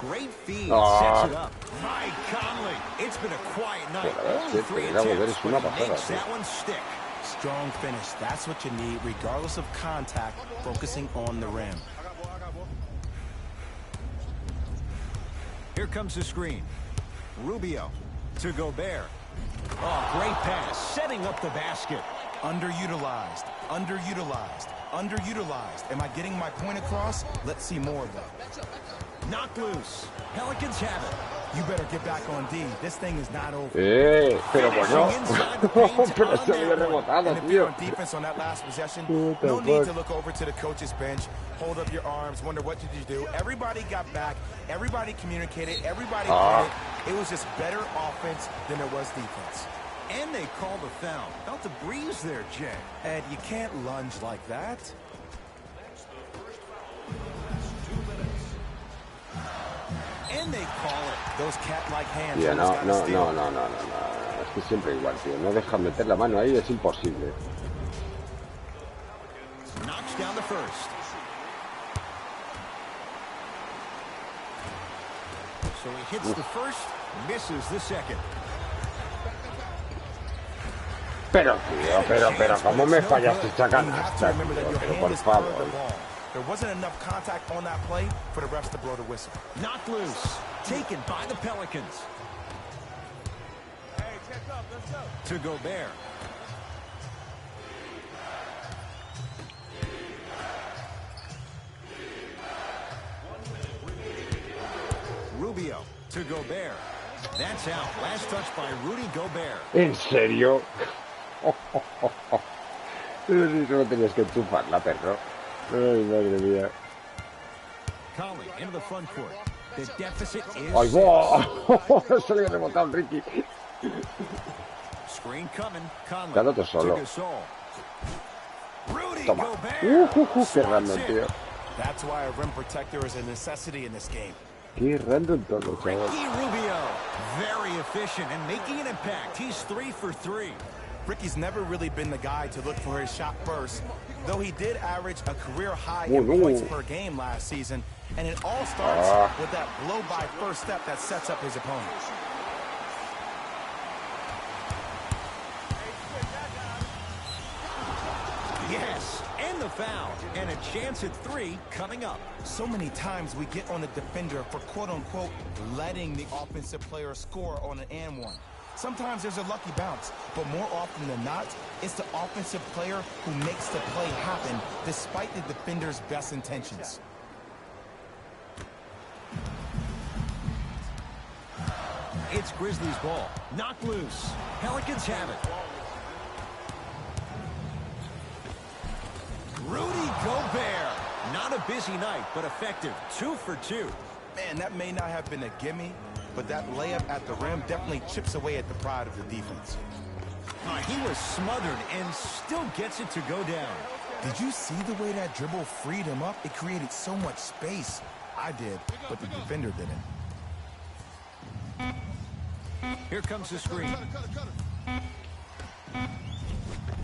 Great feed, sets it up. Mike Conley. It's been a quiet night. Only 3 attempts, but he makes that one stick.
Strong finish. That's what you need, regardless of contact, focusing on the rim.
Here comes the screen. Rubio to Gobert. Oh, great pass, setting up the basket.
Underutilized, underutilized, underutilized. Am I getting my point across? Let's see more, though.
Knocked loose. Pelicans have it.
You better get back on D. This thing is not over.
Pero bueno. Pero se había rebotado,
And if you're
tío.
on defense on that last possession, no need to look over to the coach's bench, hold up your arms, wonder what did you do. Everybody got back. Everybody communicated. Everybody played it. It was just better offense than it was defense.
And they called a foul. Felt the breeze there, Jay.
Ed, you can't lunge like that.
And they call it.
Those cat-like hands.
Tío, no.
no.
Es que siempre igual, tío. No dejan meter la mano ahí, es imposible.
Knocks down the first. So he hits the first, misses the second.
Pero, tío, pero, ¿cómo me fallaste esa canasta, tío? Pero por favor.
There wasn't enough contact on that play for the refs to blow the whistle.
Knocked loose. Taken by the Pelicans.
Hey, check up, let's go.
To Gobert. Rubio to Gobert. That's out. Last touch by Rudy Gobert.
¿En serio? Pero si solo tenías que enchufarla, perro. Ay, madre mía.
Conley into the front court. The deficit is...
¡Ay, va! Se le ha rebotado Ricky.
Screen coming. Conley.
Quédate solo.
Rudy
Toma.
Gobert.
Qué random, tío.
That's why a rim protector is a necessity in this game.
Qué random todo, chaval.
Ricky Rubio. Very efficient and making an impact. He's 3 for 3.
Ricky's never really been the guy to look for his shot first, though he did average a career high in points per game last season, and it all starts with that blow-by first step that sets up his opponent.
Yes, and the foul, and a chance at 3 coming up.
So many times we get on the defender for quote-unquote letting the offensive player score on an and one. Sometimes there's a lucky bounce, but more often than not, it's the offensive player who makes the play happen despite the defender's best intentions.
It's Grizzlies ball. Knocked loose. Pelicans have it. Rudy Gobert. Not a busy night, but effective. 2 for 2.
Man, that may not have been a gimme, but that layup at the rim definitely chips away at the pride of the defense.
He was smothered and still gets it to go down.
Did you see the way that dribble freed him up? It created so much space. I did, but the defender didn't.
Here comes the screen.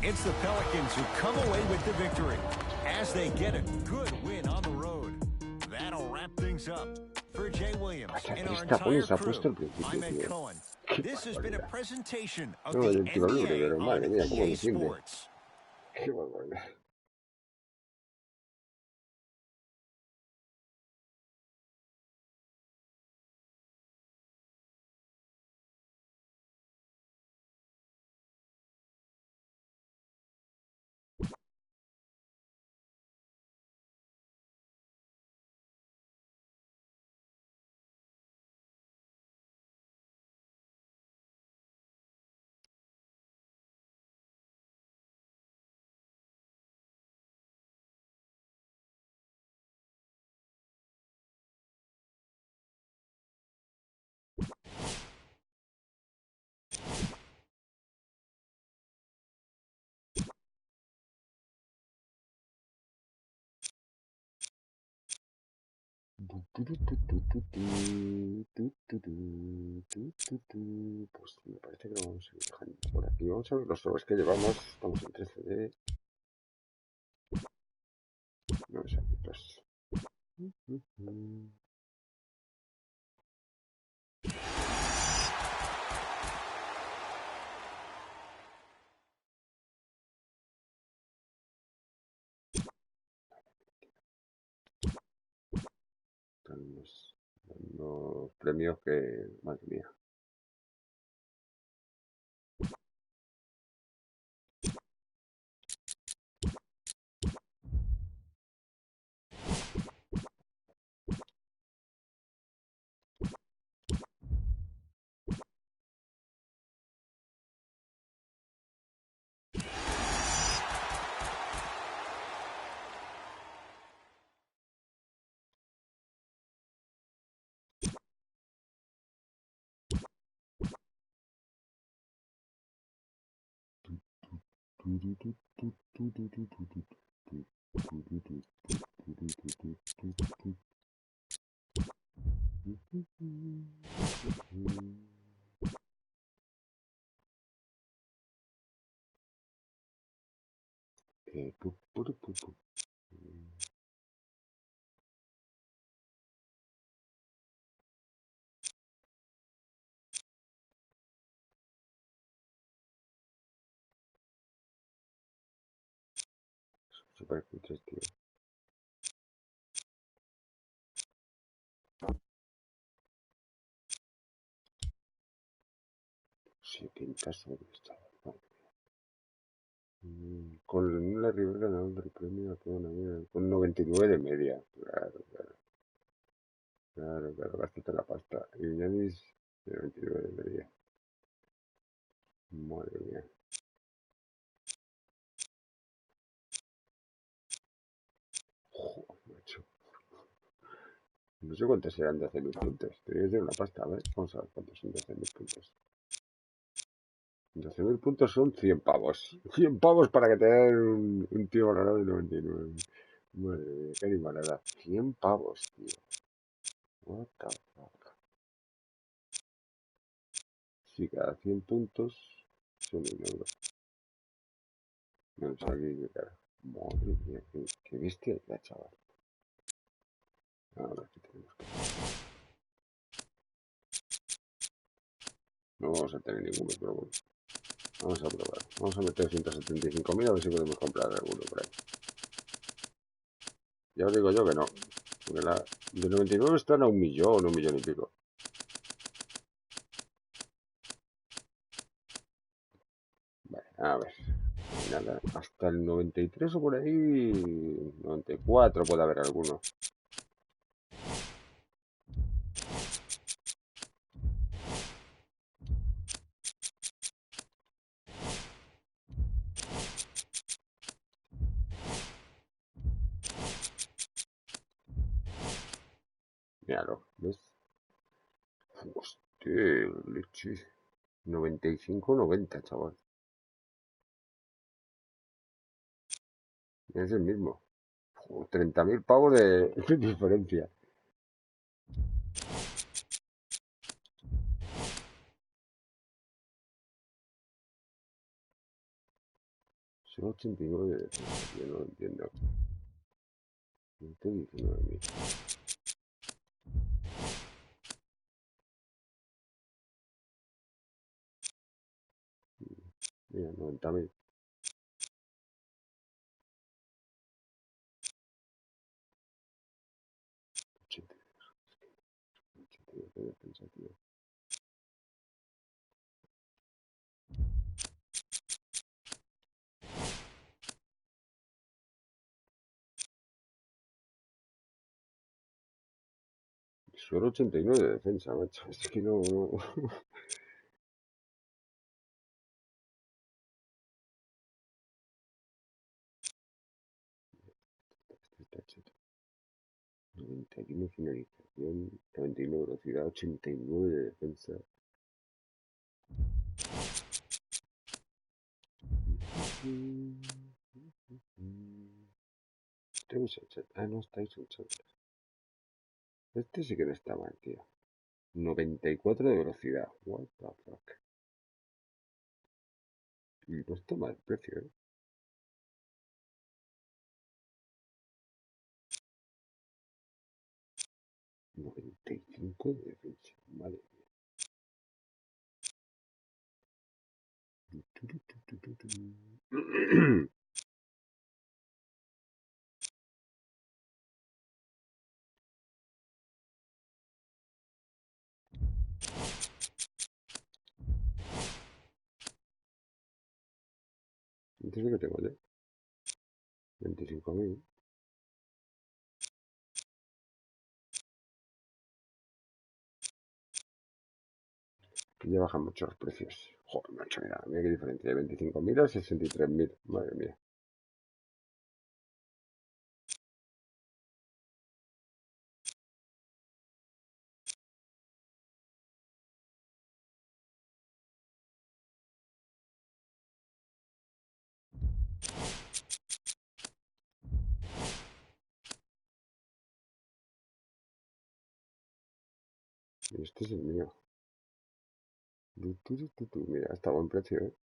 It's the Pelicans who come away with the victory as they get a good win on the road. That'll wrap things up. For Jay Williams and our entire crew, I'm Ed Cohen. This has been a presentation of the NBA on EA Sports.
Qué barbaridad. Pues me parece que lo vamos a ir dejando por aquí. Vamos a ver los sobres que llevamos. Estamos en 13 de... No sé, pues... Los premios que... Madre mía. Super cutres, tío. Sí, pinta sobre esta. Con la Rivera ganando el premio a toda una vida. Con 99 de media. Claro, claro. Claro, claro, gástate la pasta. Y Yanis de 99 de media. Madre mía. Joder, macho. No sé cuántos serán de 12.000 puntos. Te voy a decir una pasta, a ver. Vamos a ver cuántos son de 12.000 puntos. 12.000 puntos son 100 pavos. 100 pavos para que te den un tío valorado de 99. Madre mía, qué animalada. 100 pavos, tío. What the fuck. Si cada 100 puntos son 1 euro. No sé aquí, cara. Madre mía, qué bestia ya, chaval. Ahora que tenemos que... No vamos a tener ninguno, pero bueno. Vamos a probar. Vamos a meter 175.000 a ver si podemos comprar alguno por ahí. Ya os digo yo que no. Porque la de 99 están a 1 millón y pico. Vale, a ver. Nada, hasta el 93 o por ahí. 94 puede haber alguno. Míralo, ¿ves? Hostia, leche. 95-90, chaval. Es el mismo. 30.000 pavos de diferencia. Son 89 de defensa, yo no lo entiendo. 119.000. Mira, 90.000. 82 de defensa, tío. Solo 89 de defensa, macho. Es que no. Está cheto. 91 finalización, 99 velocidad, 89 de defensa. Ah, no, estáis 80. Este sí que no está mal, tío. 94 de velocidad. What the fuck. Y no está mal el precio, ¿eh? 95 de defensa. Vale. Entonces, ¿qué tengo yo? 25.000. Que ya bajan mucho los precios. Joder, macho, mira qué diferencia. De 25.000 a 63.000. Madre mía. Y este es el mío. Mira, está a buen precio, ¿eh?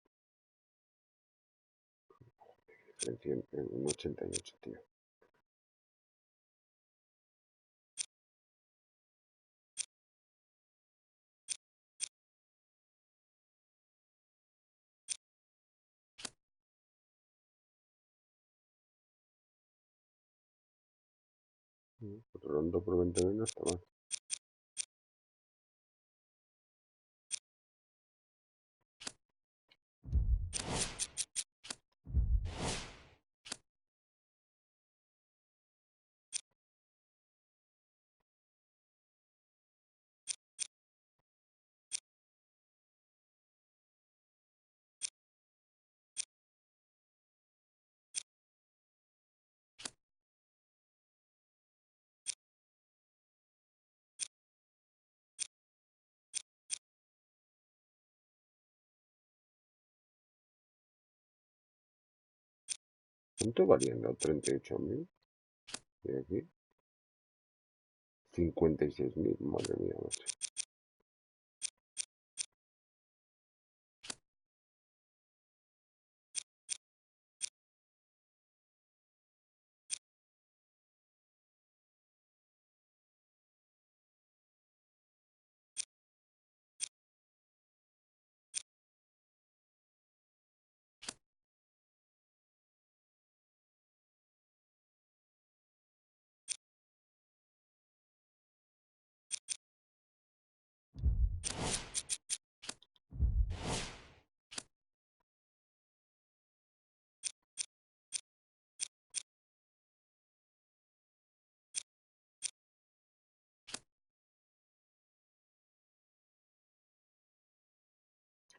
Diferencia en un 88, tío. Rondo por 20.000 no está mal. ¿Cuánto valiendo? 38.000. Y aquí 56.000. Madre mía, macho.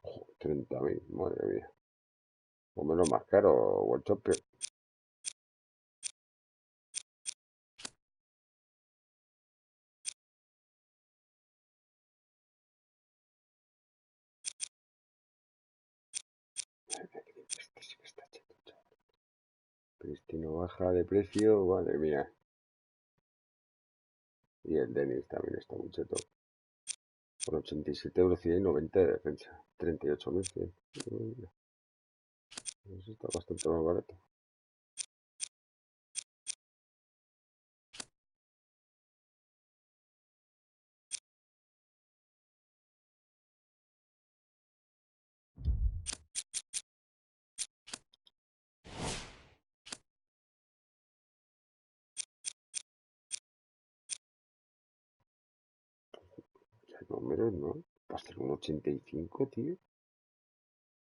Joder, 30.000. Madre mía. O menos más caro, o el chope. Este sí que está cheto, chaval. Pristino baja de precio, madre mía. Y el Denis también está muy cheto. Por 87 euros y 90 de defensa. 38.100. Eso está bastante más barato. Números, ¿no? Va a ser un 85, tío.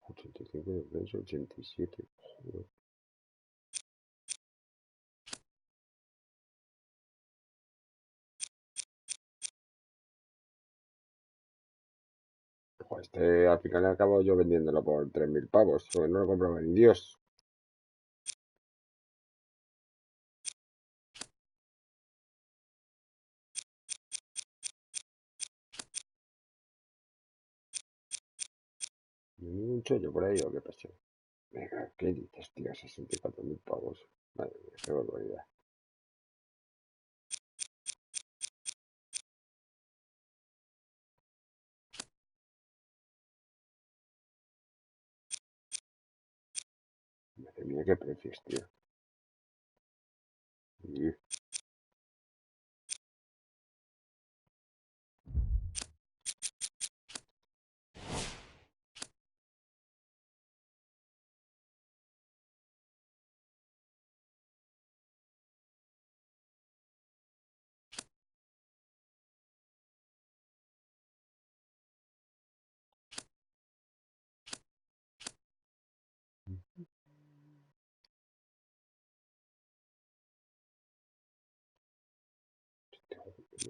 85 de defensa, 87. Joder. Joder, este al final acabo yo vendiéndolo por 3.000 pavos. Porque no lo compraba ni Dios. ¿Ningún chollo por ahí o qué pasó? Venga, ¿qué dices, tío? 64.000 pavos. Madre mía, qué barbaridad. Madre mía, qué precios, tío. Y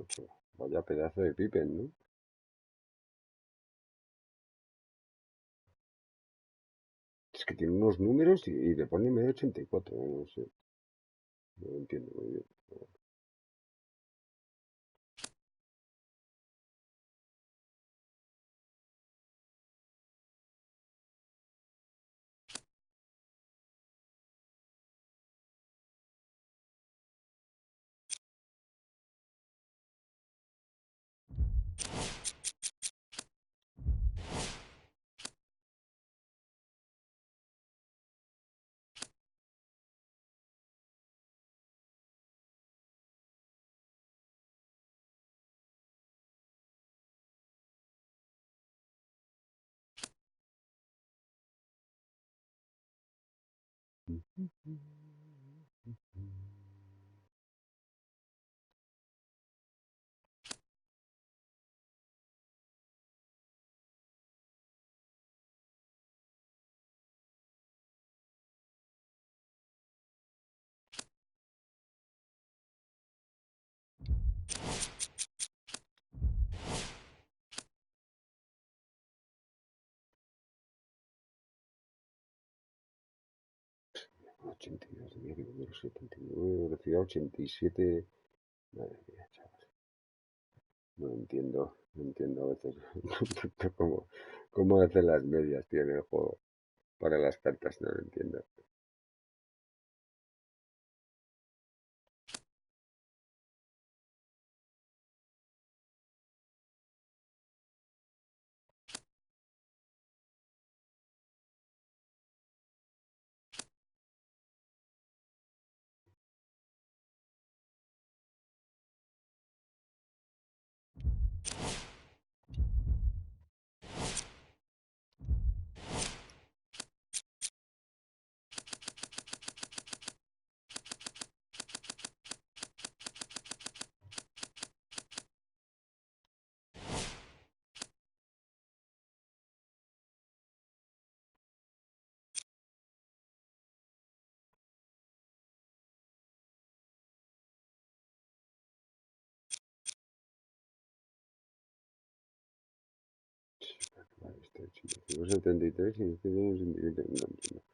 8. Vaya pedazo de pipen, ¿no? Es que tiene unos números y le pone medio 84, no sé. No lo entiendo muy bien. Mm. 82, tenía que vender 79, velocidad 87. Madre mía, chaval. No entiendo a veces cómo hacen las medias, tío, en el juego. Para las cartas, no lo entiendo. Vale, este 85, 73 y este tiene 67. No entiendo.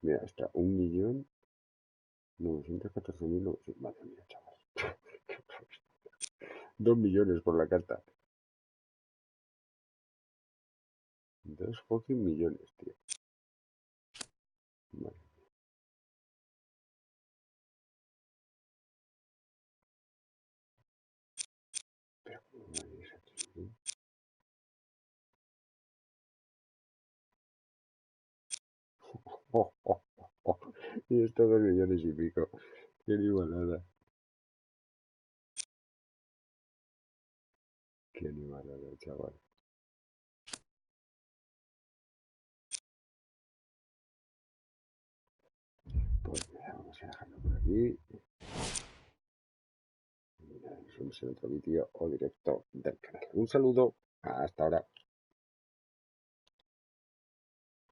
Mira, está 1.914.900. Madre mía, chaval. 2 millones por la carta. 2 fucking millones, tío. Vale. Oh, oh, oh, oh. Y esto 2 millones y pico. Qué animalada. Qué animalada, chaval. Pues mira, vamos a dejarlo por aquí. Nos vemos en otro vídeo o directo del canal. Un saludo. Hasta ahora.